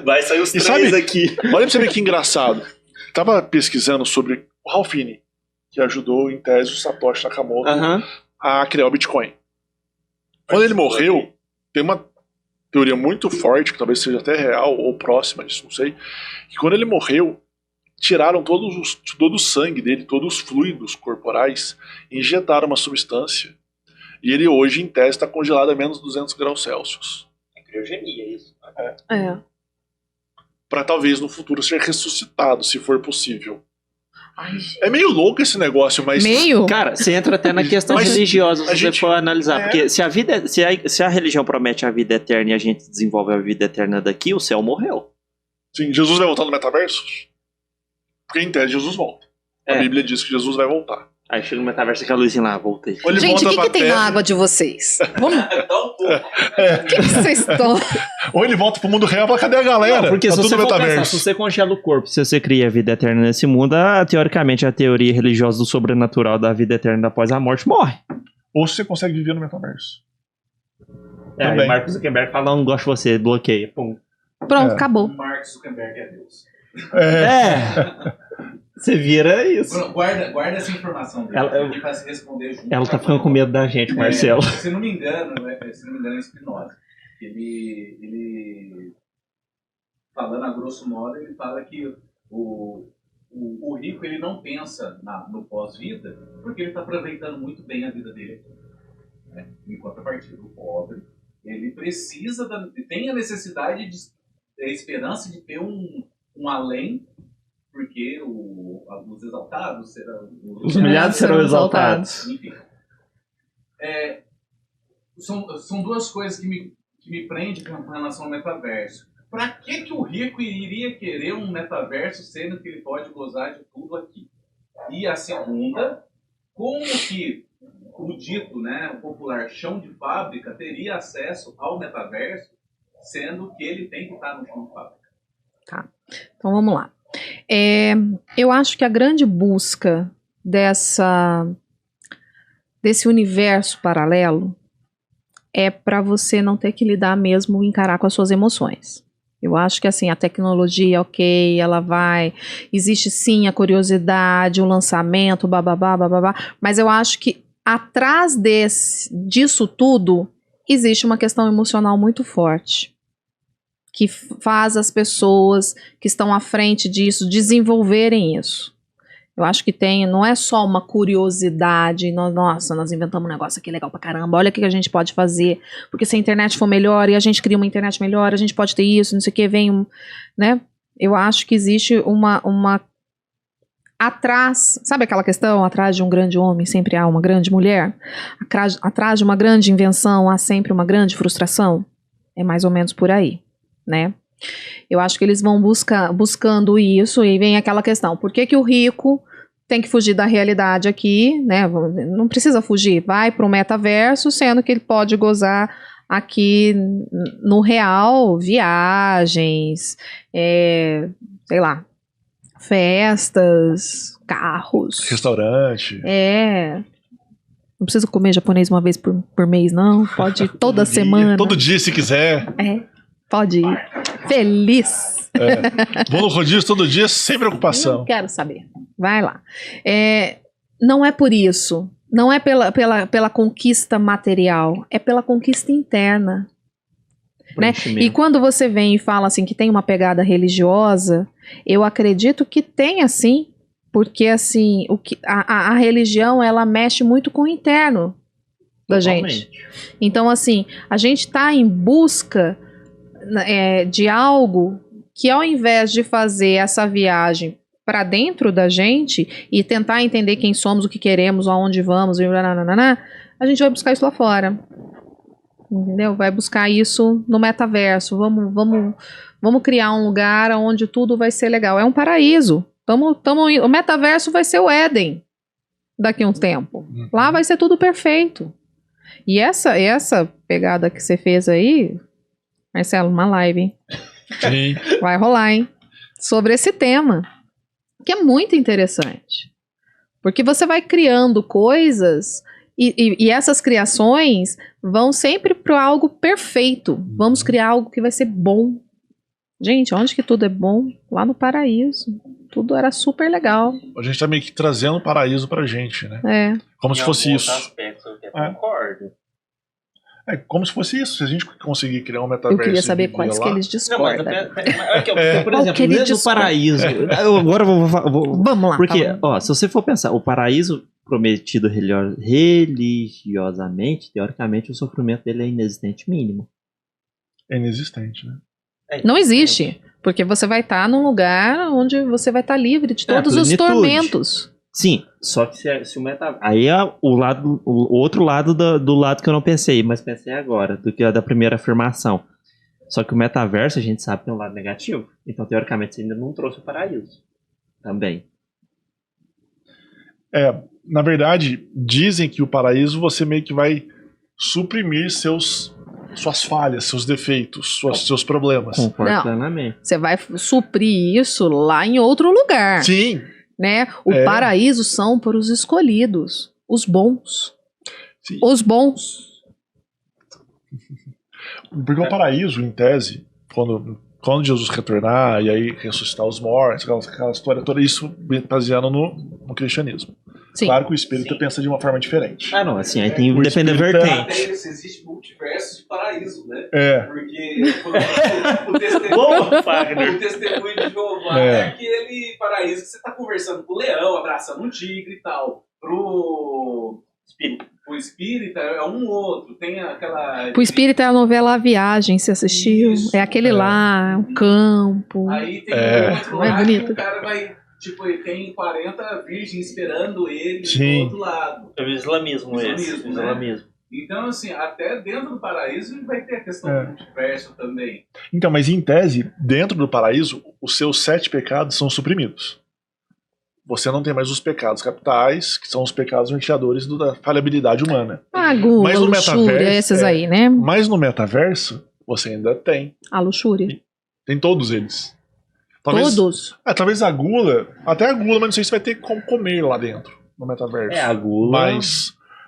Vai sair os três aqui. Olha pra você ver que engraçado. Tava pesquisando sobre o Ralph Finney, que ajudou em tese o Satoshi Nakamoto a criar o Bitcoin. Quando ele morreu, tem uma teoria muito forte, que talvez seja até real ou próxima disso, não sei, que quando ele morreu, tiraram todo o sangue dele, todos os fluidos corporais, e injetaram uma substância. E ele hoje, em tese, está congelado a menos 200 graus Celsius. É criogenia isso. Para talvez no futuro ser ressuscitado, se for possível. Ai, é meio louco esse negócio, mas... Meio? Cara, você entra até na questão religiosa, se você for analisar. Porque se a religião promete a vida eterna e a gente desenvolve a vida eterna daqui, o céu morreu. Sim, Jesus vai voltar no metaverso? Porque em tese Jesus volta. A Bíblia diz que Jesus vai voltar. Aí chega no metaverso que a luzinha lá, voltei. Gente, o que tem na água de vocês? Vamos... É tão O que vocês estão... Ou ele volta pro mundo real e fala, cadê a galera? Não, porque Tá se tudo você for metaverso. pensar, se você congela o corpo, se você cria a vida eterna nesse mundo, teoricamente a teoria religiosa do sobrenatural da vida eterna após a morte morre. Ou se você consegue viver no metaverso. Aí Também. Mark Zuckerberg fala, não gosto de você, bloqueia. Pum. Pronto, É. acabou. Mark Zuckerberg é Deus. Você vira isso. Bruno, guarda essa informação dele. Aqui pra se responder junto. Ela tá ficando com medo da gente, Marcelo. Se não me engano, é Spinoza. Ele falando a grosso modo, ele fala que o rico ele não pensa no pós-vida, porque ele está aproveitando muito bem a vida dele. Né? Em contrapartida, o pobre, ele precisa, tem a necessidade a esperança de ter um além, porque os exaltados serão... Os humilhados serão exaltados. Enfim. São duas coisas que me prendem com relação ao metaverso. Para que o rico iria querer um metaverso, sendo que ele pode gozar de tudo aqui? E a segunda, como que o dito, né, o popular chão de fábrica teria acesso ao metaverso, sendo que ele tem que estar no chão de fábrica? Tá, então vamos lá. Eu acho que a grande busca desse universo paralelo é para você não ter que lidar mesmo, encarar com as suas emoções. Eu acho que assim, a tecnologia, ok, ela vai, existe sim a curiosidade, o lançamento, bababá, mas eu acho que atrás disso tudo, existe uma questão emocional muito forte, que faz as pessoas que estão à frente disso desenvolverem isso. Eu acho que não é só uma curiosidade, nós inventamos um negócio aqui legal pra caramba, olha o que a gente pode fazer, porque se a internet for melhor e a gente cria uma internet melhor, a gente pode ter isso, não sei o que, né? Eu acho que existe uma atrás, sabe aquela questão, atrás de um grande homem sempre há uma grande mulher? Atrás de uma grande invenção há sempre uma grande frustração? É mais ou menos por aí, né? Eu acho que eles vão buscando isso, e vem aquela questão, por que o rico tem que fugir da realidade aqui, né? Não precisa fugir, vai para o metaverso, sendo que ele pode gozar aqui no real, viagens, sei lá, festas, carros. Restaurante. Não precisa comer japonês uma vez por mês, não. Pode ir toda semana. Todo dia, se quiser. Pode ir. Feliz. Vou no rodízio todo dia, sem preocupação. Não quero saber. Vai lá. Não é por isso. Não é pela conquista material. É pela conquista interna. Né? E quando você vem e fala assim que tem uma pegada religiosa, eu acredito que tem, assim, porque assim, a religião, ela mexe muito com o interno da gente. Então, assim, a gente está em busca de algo que, ao invés de fazer essa viagem para dentro da gente e tentar entender quem somos, o que queremos, aonde vamos, a gente vai buscar isso lá fora. Entendeu? Vai buscar isso no metaverso. Vamos criar um lugar onde tudo vai ser legal. É um paraíso. O metaverso vai ser o Éden daqui a um tempo. Lá vai ser tudo perfeito. E essa pegada que você fez aí, Marcelo, uma live, hein? Sim. Vai rolar, hein? Sobre esse tema, que é muito interessante. Porque você vai criando coisas e essas criações vão sempre para algo perfeito. Vamos criar algo que vai ser bom. Gente, onde que tudo é bom? Lá no paraíso. Tudo era super legal. A gente tá meio que trazendo o paraíso pra gente, né? Como se fosse isso. Eu concordo. Como se fosse isso. Se a gente conseguir criar um metaverso. Eu queria saber quais que eles discordam. Por exemplo, mesmo o paraíso. Agora eu vou. Vamos lá. Porque, se você for pensar, o paraíso prometido religiosamente, teoricamente, o sofrimento dele é inexistente mínimo. É inexistente, né? Não existe. Porque você vai estar num lugar onde você vai estar livre de todos os tormentos. Sim, só que se o metaverso... Aí é o outro lado do lado que eu não pensei, mas pensei agora, do que a da primeira afirmação. Só que o metaverso, a gente sabe que tem um lado negativo. Então, teoricamente, você ainda não trouxe o paraíso. Também. Na verdade, dizem que o paraíso você meio que vai suprimir seus suas falhas, seus defeitos, seus problemas. Concordo plenamente. Você vai suprir isso lá em outro lugar. Sim. Né? O paraíso são para os escolhidos, os bons. Sim. Os bons. Porque o paraíso, em tese, quando Jesus retornar e aí ressuscitar os mortos, aquela história toda, isso baseado no cristianismo. Sim. Claro que o espírito pensa de uma forma diferente. Ah, não, assim, aí tem O depende da espírito vertente. Até existe multiverso de paraíso, né? Porque Boa, Fagner. o testemunho de Jeová é aquele paraíso que você tá conversando com o leão, abraçando um tigre e tal. Pro espírita é um outro. Tem aquela. Pro espírita é a novela A Viagem, você assistiu? Isso. É aquele lá, o campo. Aí tem um outro Não é lá que bonito? o cara vai. Tipo, ele tem 40 virgens esperando ele Sim. do outro lado. É o islamismo esse. Né? Islamismo. Então, assim, até dentro do paraíso vai ter a questão do multiverso também. Então, mas em tese, dentro do paraíso, os seus 7 pecados são suprimidos. Você não tem mais os pecados capitais, que são os pecados norteadores da falhabilidade humana. A gula, Mas a no luxúria, metaverso, esses aí, né? Mas no metaverso, você ainda tem. A luxúria. Tem todos eles. Todos. Talvez a gula, até a gula, mas não sei se vai ter como comer lá dentro, no metaverso. A gula.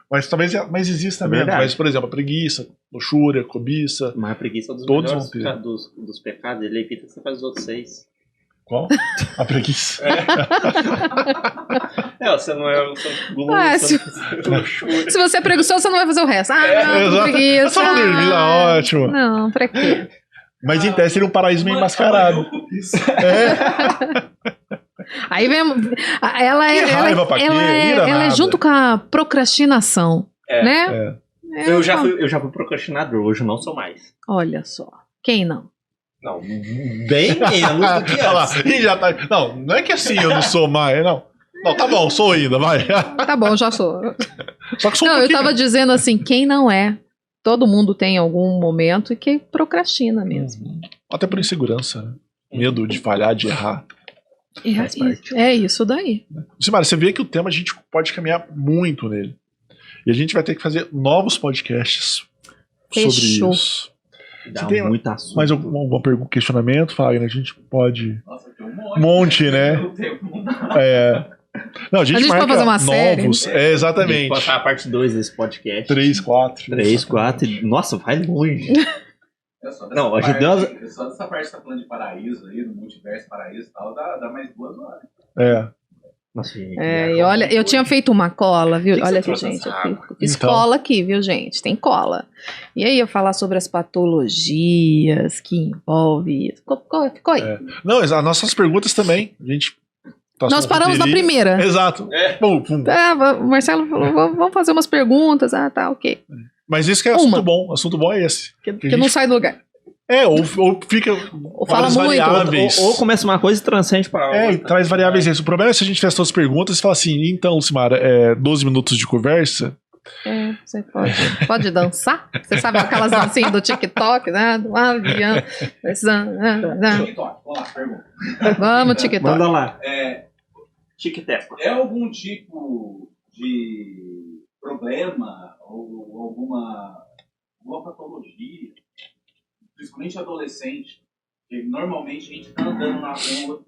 Mas talvez exista mesmo. Verdade. Mas, por exemplo, a preguiça, luxúria, cobiça. Mas a preguiça é um dos Todos melhores vão ter. dos pecados. Ele evita que você faz os outros 6. Qual? A preguiça. Você não é Se você é preguiçoso, você não vai fazer o resto. Exato. Preguiça. Só dormir, ótimo. Não, pra quê? Mas em tese seria um paraíso meio mascarado. Aí vem. Ela é junto com a procrastinação. Né? Eu já fui procrastinador, hoje não sou mais. Olha só. Quem não? Não, bem menos do que Olha lá, antes. e já tá. Não é que assim eu não sou mais, não. Não, tá bom, sou ainda, vai. Tá bom, já sou. Só que sou um Não, eu pouquinho. tava dizendo assim, quem não é? Todo mundo tem em algum momento e que procrastina mesmo. Até por insegurança, né? Medo de falhar, de errar. É isso daí. Simara, você vê que o tema a gente pode caminhar muito nele. E a gente vai ter que fazer novos podcasts sobre Fechou. isso. Dá Você tem muito assunto. mais algum questionamento, Fagner? A gente pode. Nossa, tem Monte, né? O tempo não dá. Não, a gente pode marca fazer uma série. novos. A gente Exatamente. passar a parte 2 desse podcast. 3, 4. 3, 4. Nossa, vai longe. É só Não, a gente parte, deu só dessa parte que você tá falando de paraíso aí, do multiverso, paraíso e tal, dá mais 2 horas. Nossa, gente, E olha, eu tinha feito uma cola, viu? Que Olha você aqui, trouxe gente. essa Eu água? fiz Então. cola aqui, viu, gente? Tem cola. E aí eu falar sobre as patologias que envolve isso. Ficou aí. Não, as nossas perguntas também. A gente. Nós paramos na primeira. Exato. Pum. O Marcelo falou, vamos fazer umas perguntas. Tá, ok. Mas isso que é assunto bom. Assunto bom é esse. Que não sai do lugar. Ou fica. fala várias muito. variáveis. ou começa uma coisa e transcende para outra. E traz variáveis. O problema é se a gente faz todas as perguntas e fala assim, então, Lucimara, 12 minutos de conversa. Você pode dançar? Você sabe aquelas dancinhas do TikTok, né? Do avião. TikTok, vamos lá, pergunta. Vamos, TikTok. Manda lá. Tic-teco. É algum tipo de problema ou alguma patologia, principalmente adolescente, que normalmente a gente tá andando na rua,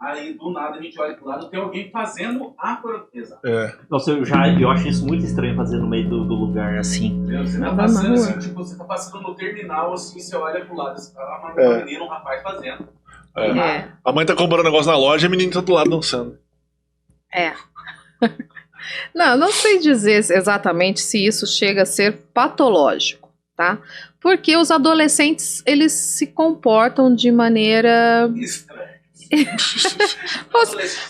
aí do nada a gente olha pro lado, tem alguém fazendo a coreografia. Nossa, eu acho isso muito estranho fazer no meio do lugar assim. Você tá passando assim, tipo, você tá passando no terminal, assim, você olha pro lado, você tá uma menina, um rapaz fazendo. A mãe tá comprando um negócio na loja e a menina tá do lado dançando. Não sei dizer exatamente se isso chega a ser patológico, tá? Porque os adolescentes, eles se comportam de maneira... Estranho.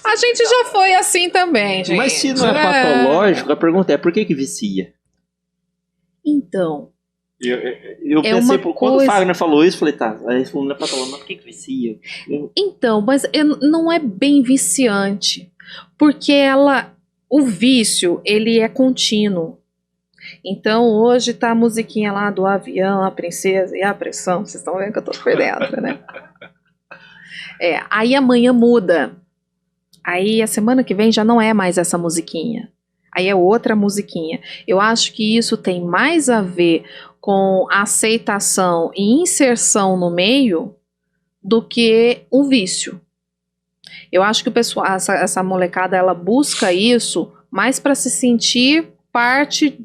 A gente já foi assim também, gente. Mas se não é patológico, a pergunta é por que vicia? Então... Eu pensei, uma quando coisa- o Fagner falou isso, eu falei, tá, aí ele falou, não é patológico, mas por que vicia? Então, mas não é bem viciante, porque o vício, ele é contínuo. Então, hoje tá a musiquinha lá do avião, a princesa e a pressão, vocês estão vendo que eu tô por dentro, né? Aí amanhã muda. Aí a semana que vem já não é mais essa musiquinha. Aí é outra musiquinha. Eu acho que isso tem mais a ver com aceitação e inserção no meio do que um vício. Eu acho que o pessoal, essa molecada, ela busca isso mais para se sentir parte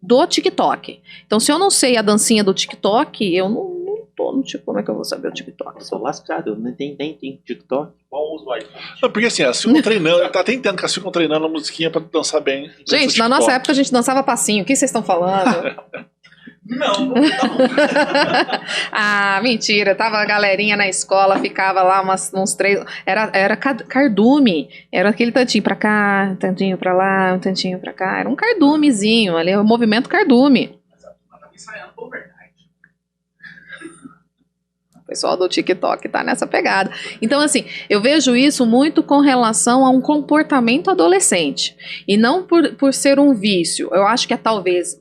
do TikTok. Então, se eu não sei a dancinha do TikTok, eu não tô no tipo, como é que eu vou saber o TikTok? Eu sou lascado, eu nem tenho TikTok. Qual uso o iPhone? Não, porque assim, elas ficam treinando, tá até entendendo que elas ficam treinando a musiquinha pra dançar bem. Gente, na nossa época a gente dançava passinho. O que vocês estão falando? Não. Ah, mentira. Tava a galerinha na escola, ficava lá uns 3. Era cardume. Era aquele tantinho pra cá, um tantinho pra lá, um tantinho pra cá. Era um cardumezinho ali, o movimento cardume. Mas tava ensaiando por verdade. O pessoal do TikTok tá nessa pegada. Então, assim, eu vejo isso muito com relação a um comportamento adolescente. E não por ser um vício. Eu acho que é talvez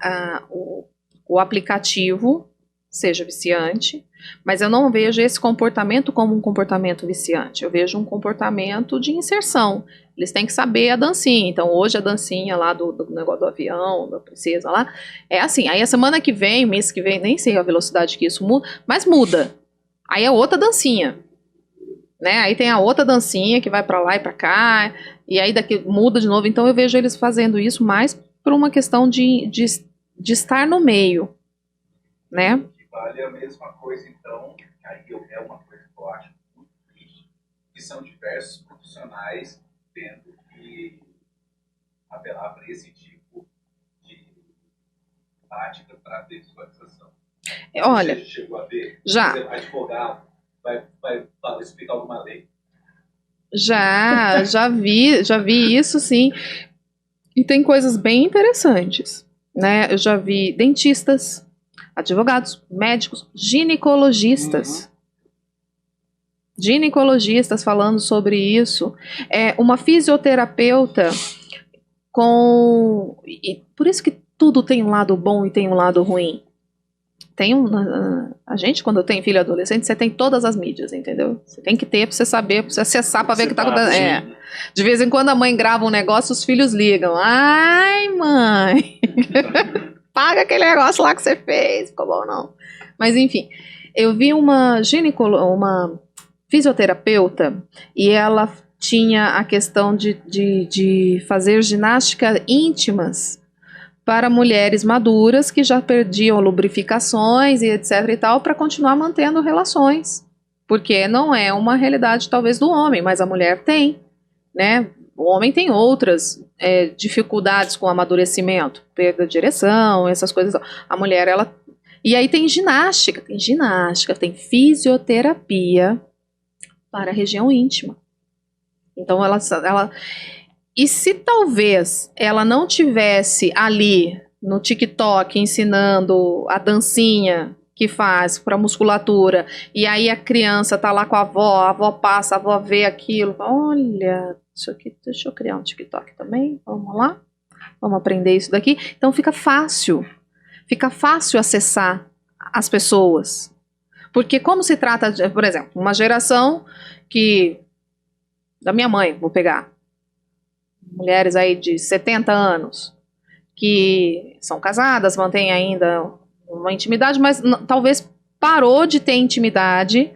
o aplicativo seja viciante, mas eu não vejo esse comportamento como um comportamento viciante. Eu vejo um comportamento de inserção. Eles têm que saber a dancinha. Então, hoje a dancinha lá do negócio do avião, da princesa lá, é assim. Aí a semana que vem, mês que vem, nem sei a velocidade que isso muda, mas muda. Aí é outra dancinha, né? Aí tem a outra dancinha que vai pra lá e pra cá, e aí daqui muda de novo. Então eu vejo eles fazendo isso mais por uma questão de estar no meio, né? Que vale a mesma coisa, então, aí é uma coisa que eu acho muito triste, que são diversos profissionais tendo que apelar para esse tipo de prática para visualização. Olha, Você chegou a ver? já. Por exemplo, advogado vai explicar alguma lei. Já vi isso, sim. E tem coisas bem interessantes, né? Eu já vi dentistas, advogados, médicos, ginecologistas. Ginecologistas falando sobre isso. Uma fisioterapeuta e por isso que tudo tem um lado bom e tem um lado ruim. A gente, quando tem filho adolescente, você tem todas as mídias, entendeu? Você tem que ter pra você saber, pra você acessar, pra ver o que tá acontecendo. De vez em quando a mãe grava um negócio, os filhos ligam. Ai, mãe, paga aquele negócio lá que você fez, ficou bom não. Mas enfim, eu vi uma fisioterapeuta e ela tinha a questão de fazer ginástica íntimas para mulheres maduras que já perdiam lubrificações e etc e tal, para continuar mantendo relações. Porque não é uma realidade talvez do homem, mas a mulher tem, né? O homem tem outras dificuldades com o amadurecimento, perda de ereção, essas coisas. A mulher, ela... E aí tem ginástica, tem fisioterapia para a região íntima. Então ela e se talvez ela não tivesse ali no TikTok ensinando a dancinha que faz para musculatura, e aí a criança tá lá com a avó passa, a avó vê aquilo, olha, isso aqui, deixa eu criar um TikTok também, vamos lá, vamos aprender isso daqui. Então fica fácil acessar as pessoas, porque como se trata de, por exemplo, uma geração da minha mãe, vou pegar, mulheres aí de 70 anos, que são casadas, mantêm ainda uma intimidade, mas talvez parou de ter intimidade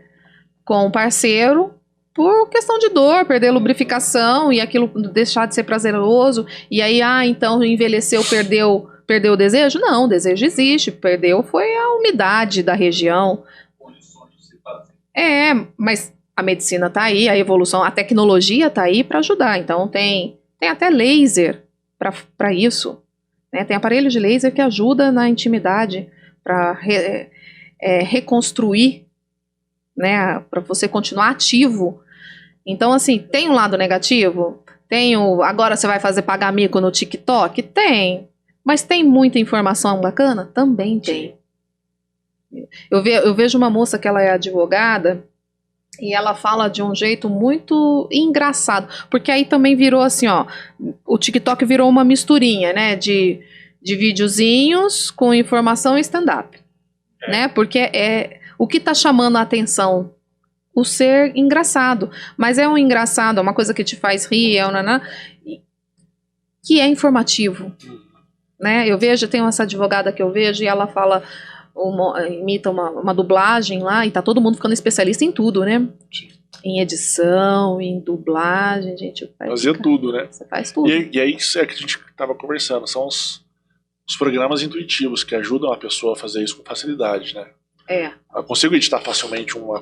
com o parceiro por questão de dor, perder lubrificação e aquilo deixar de ser prazeroso, e aí, então envelheceu, perdeu o desejo? Não, o desejo existe, perdeu foi a umidade da região. Condições de se fazer. Mas a medicina tá aí, a evolução, a tecnologia tá aí para ajudar, então tem até laser para isso, né? Tem aparelho de laser que ajuda na intimidade para reconstruir, né? Para você continuar ativo. Então, assim, tem um lado negativo? Agora você vai fazer pagar mico no TikTok? Tem. Mas tem muita informação bacana? Também tem. Eu vejo uma moça que ela é advogada e ela fala de um jeito muito engraçado, porque aí também virou assim, ó, o TikTok virou uma misturinha, né, de videozinhos com informação e stand-up, né, porque o que tá chamando a atenção, o ser engraçado, mas é um engraçado, é uma coisa que te faz rir, que é informativo, né? Eu vejo, tem essa advogada que eu vejo e ela fala, imita uma dublagem lá e tá todo mundo ficando especialista em tudo, né? Sim. Em edição, em dublagem, gente. Fazia tudo, né? Você faz tudo. E aí, isso é que a gente tava conversando, são os programas intuitivos que ajudam a pessoa a fazer isso com facilidade, né? Eu consigo editar facilmente um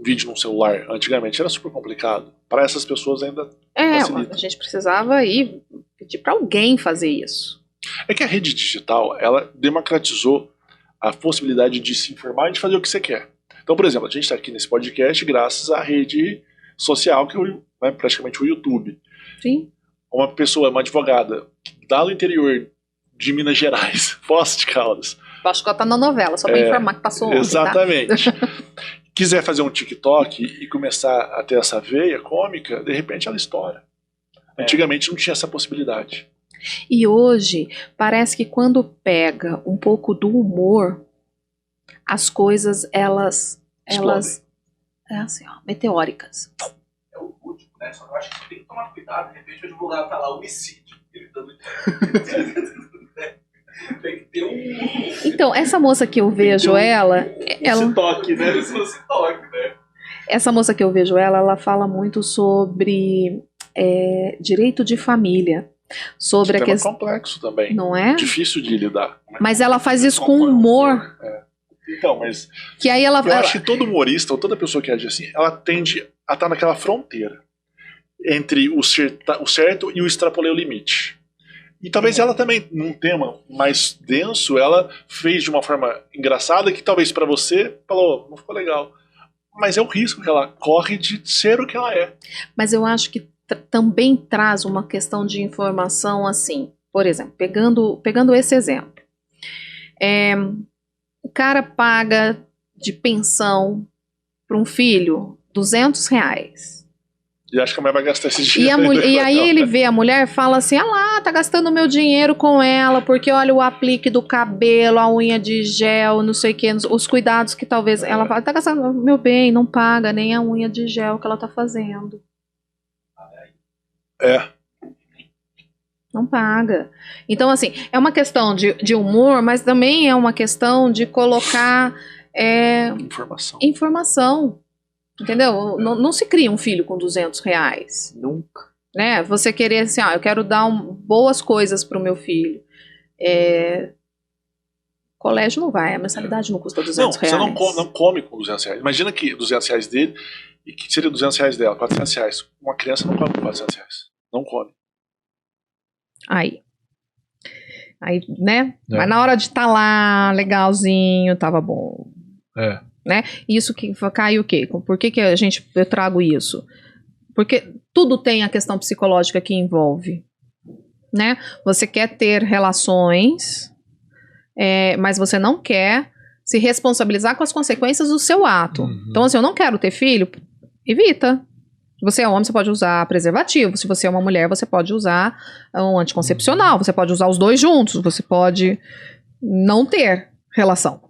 vídeo num celular. Antigamente era super complicado. Para essas pessoas ainda facilita. A gente precisava ir pedir para alguém fazer isso. É que a rede digital, ela democratizou a possibilidade de se informar e de fazer o que você quer. Então, por exemplo, a gente está aqui nesse podcast graças à rede social, que é praticamente o YouTube. Sim. Uma pessoa, uma advogada, lá no interior de Minas Gerais, Poços de Caldas. Acho que ela tá na novela, só para informar que passou ontem, exatamente. Tá? Quiser fazer um TikTok e começar a ter essa veia cômica, de repente ela estoura. Antigamente não tinha essa possibilidade. E hoje, parece que quando pega um pouco do humor, as coisas, elas é assim, ó, meteóricas. É o último, né? Só que eu acho que tem que tomar cuidado, de repente o advogado tá lá, homicídio, gritando. Tem que ter um... Então, essa moça que eu vejo ela... Esse toque, né? Esse toque, né? Essa moça que eu vejo ela fala muito sobre direito de família. Sobre a questão... complexo também. Não é? Difícil de lidar. Mas ela faz isso com humor. Então, mas... Que aí ela... Eu acho que todo humorista, ou toda pessoa que age assim, ela tende a estar naquela fronteira entre o certo e o extrapolei o limite. E talvez ela também, num tema mais denso, ela fez de uma forma engraçada que talvez pra você falou, não ficou legal. Mas é o risco que ela corre de ser o que ela é. Mas eu acho que também traz uma questão de informação assim. Por exemplo, pegando esse exemplo. O cara paga de pensão para um filho R$200. E acho que a mulher vai gastar esse dinheiro. E aí ele vê a mulher e fala assim, tá gastando meu dinheiro com ela, porque olha o aplique do cabelo, a unha de gel, não sei o que, os cuidados que talvez... Ela fala, tá gastando, meu bem, não paga nem a unha de gel que ela tá fazendo. Não paga. Então, assim, é uma questão de humor, mas também é uma questão de colocar informação. Entendeu? Não se cria um filho com R$200. Nunca. Né? Você querer assim, eu quero dar boas coisas pro meu filho. Colégio não vai, a mensalidade não custa R$200. Não, você não come com R$200. Imagina que R$200 dele e que seria R$200 dela, R$400. Uma criança não come com R$400. Não come. Aí, né? Mas na hora de estar lá, legalzinho, tava bom. Né? Isso que cai o quê? Por que eu trago isso? Porque tudo tem a questão psicológica que envolve, né? Você quer ter relações, mas você não quer se responsabilizar com as consequências do seu ato. Então, assim, eu não quero ter filho, evita. Se você é homem, você pode usar preservativo. Se você é uma mulher, você pode usar um anticoncepcional. Você pode usar os dois juntos. Você pode não ter relação,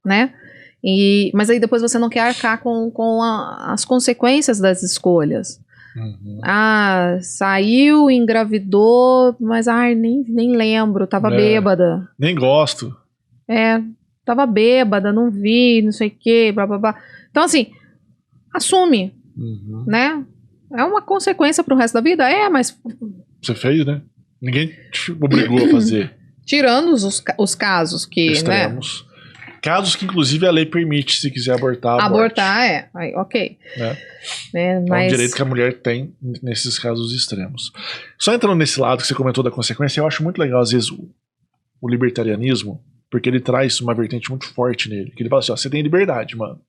né? Mas aí depois você não quer arcar com as consequências das escolhas. Saiu, engravidou, mas nem lembro, tava bêbada. Nem gosto. Tava bêbada, não vi, não sei o que, blá blá blá. Então, assim, assume, né? É uma consequência pro resto da vida? Mas... Você fez, né? Ninguém te obrigou a fazer. Tirando os casos que, extremos. Né? Casos que, inclusive, a lei permite, se quiser abortar. Abortar, aí, ok. Mas... É um direito que a mulher tem nesses casos extremos. Só entrando nesse lado que você comentou da consequência, eu acho muito legal, às vezes, o libertarianismo, porque ele traz uma vertente muito forte nele. Que ele fala assim, você tem liberdade, mano.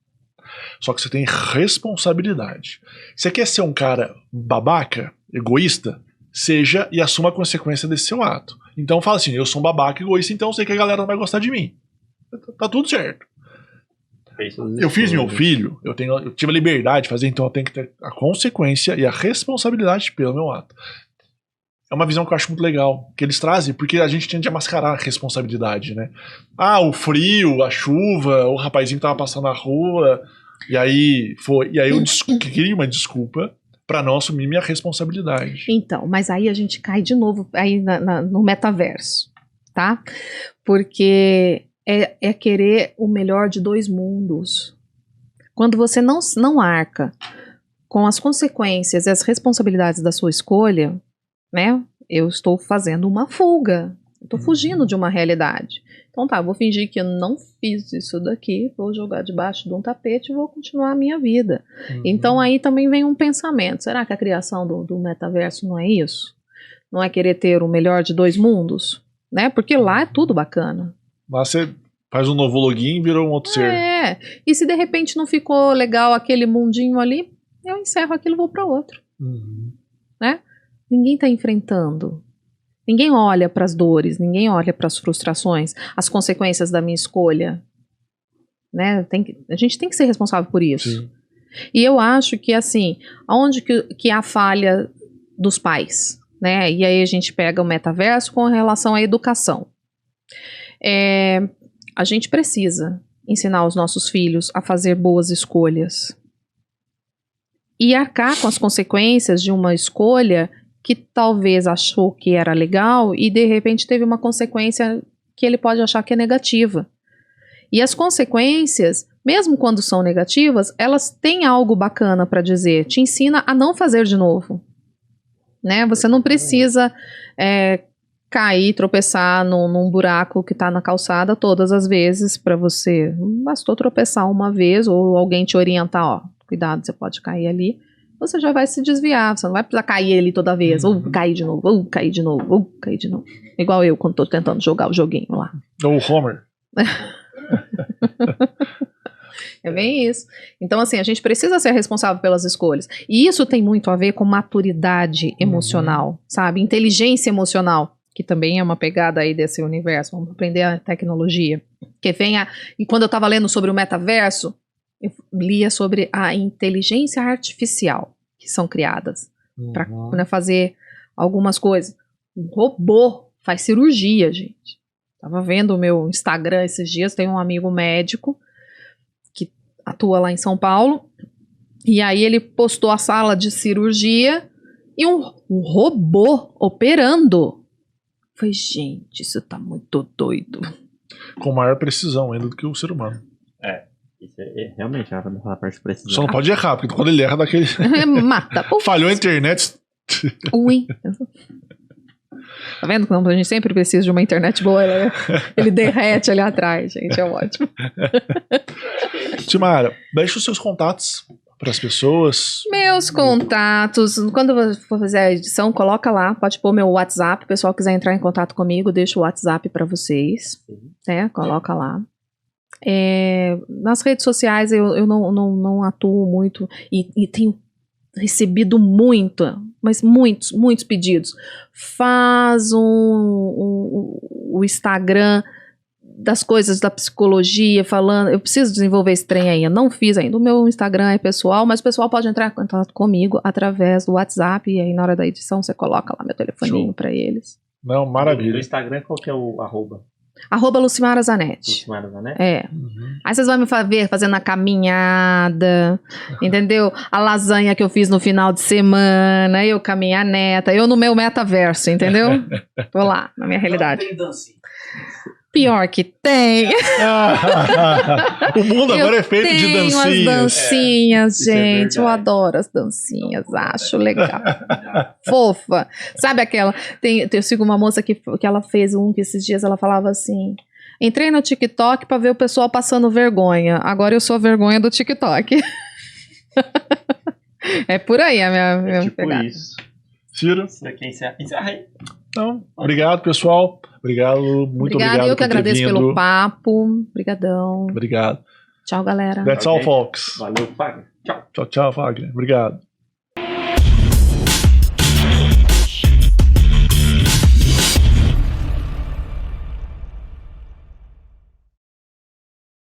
Só que você tem responsabilidade. Você quer ser um cara babaca, egoísta? Seja e assuma a consequência desse seu ato. Então fala assim, eu sou um babaca egoísta, então eu sei que a galera não vai gostar de mim. Tá tudo certo. Eu fiz meu filho, eu tive a liberdade de fazer, então eu tenho que ter a consequência e a responsabilidade pelo meu ato. É uma visão que eu acho muito legal, que eles trazem, porque a gente tende a mascarar a responsabilidade, né? O frio, a chuva, o rapazinho que tava passando na rua, e aí eu queria uma desculpa para não assumir minha responsabilidade. Então, mas aí a gente cai de novo aí no metaverso, tá? Porque é querer o melhor de dois mundos. Quando você não arca com as consequências e as responsabilidades da sua escolha, né? Eu estou fazendo uma fuga. Estou fugindo de uma realidade. Então tá, vou fingir que eu não fiz isso daqui, vou jogar debaixo de um tapete e vou continuar a minha vida. Então aí também vem um pensamento. Será que a criação do metaverso não é isso? Não é querer ter o melhor de dois mundos? Né? Porque lá é tudo bacana. Lá você faz um novo login e virou um outro ser. E se de repente não ficou legal aquele mundinho ali, eu encerro aquilo e vou para outro. Né? Ninguém está enfrentando. Ninguém olha para as dores, ninguém olha para as frustrações, as consequências da minha escolha. Né? A gente tem que ser responsável por isso. Sim. E eu acho que, assim, aonde que há falha dos pais? Né? E aí a gente pega o metaverso com relação à educação. A gente precisa ensinar os nossos filhos a fazer boas escolhas. E arcar com as consequências de uma escolha que talvez achou que era legal e de repente teve uma consequência que ele pode achar que é negativa. E as consequências, mesmo quando são negativas, elas têm algo bacana para dizer. Te ensina a não fazer de novo. Né? Você não precisa cair, tropeçar num buraco que está na calçada todas as vezes para você. Bastou tropeçar uma vez ou alguém te orientar, ó, cuidado, você pode cair ali. Você já vai se desviar, você não vai precisar cair ali toda vez, ou cair de novo, ou cair de novo, ou cair de novo. Igual eu, quando tô tentando jogar o joguinho lá. Ou o Homer. É bem isso. Então, assim, a gente precisa ser responsável pelas escolhas. E isso tem muito a ver com maturidade emocional, sabe? Inteligência emocional, que também é uma pegada aí desse universo. Vamos aprender a tecnologia. E quando eu tava lendo sobre o metaverso, eu lia sobre a inteligência artificial que são criadas para fazer algumas coisas. Um robô faz cirurgia, gente. Tava vendo o meu Instagram esses dias, tem um amigo médico que atua lá em São Paulo, e aí ele postou a sala de cirurgia e um robô operando. Falei, gente, isso tá muito doido. Com maior precisão ainda do que o ser humano. Isso realmente a parte de precisão. Só não pode errar, porque quando ele erra daquele... Mata. Falhou a internet. Ui. Tá vendo como a gente sempre precisa de uma internet boa? Ele derrete ali atrás, gente. É ótimo. Timara, deixa os seus contatos para as pessoas. Meus contatos. Quando eu for fazer a edição, coloca lá. Pode pôr meu WhatsApp. O pessoal quiser entrar em contato comigo, deixa o WhatsApp para vocês. Coloca lá. Nas redes sociais eu não atuo muito e tenho recebido mas muitos pedidos. Faz o Instagram das coisas da psicologia, falando, eu preciso desenvolver esse trem aí, eu não fiz ainda, o meu Instagram é pessoal, mas o pessoal pode entrar em contato comigo através do WhatsApp, e aí na hora da edição você coloca lá meu telefoninho para eles. Não, maravilha. No Instagram qual que é o arroba? @Lucimara Zanetti. Lucimara Zanetti? Aí vocês vão me ver fazendo a caminhada, entendeu? A lasanha que eu fiz no final de semana, eu com a minha neta, eu no meu metaverso, entendeu? Tô lá, na minha realidade. Pior que tem. O mundo agora é feito de dancinhas. Tem umas dancinhas, gente. Eu adoro as dancinhas, acho legal. Fofa. Sabe aquela... Eu sigo uma moça que ela fez que esses dias ela falava assim: entrei no TikTok pra ver o pessoal passando vergonha. Agora eu sou a vergonha do TikTok. É por aí a minha tipo pegada. Isso. Ciro? Encerra aí. Então, obrigado, pessoal. Muito obrigado. Eu que agradeço pelo papo. Obrigadão. Obrigado. Tchau, galera. That's all, folks. Valeu, Fagner. Tchau. Tchau, Fagner. Obrigado.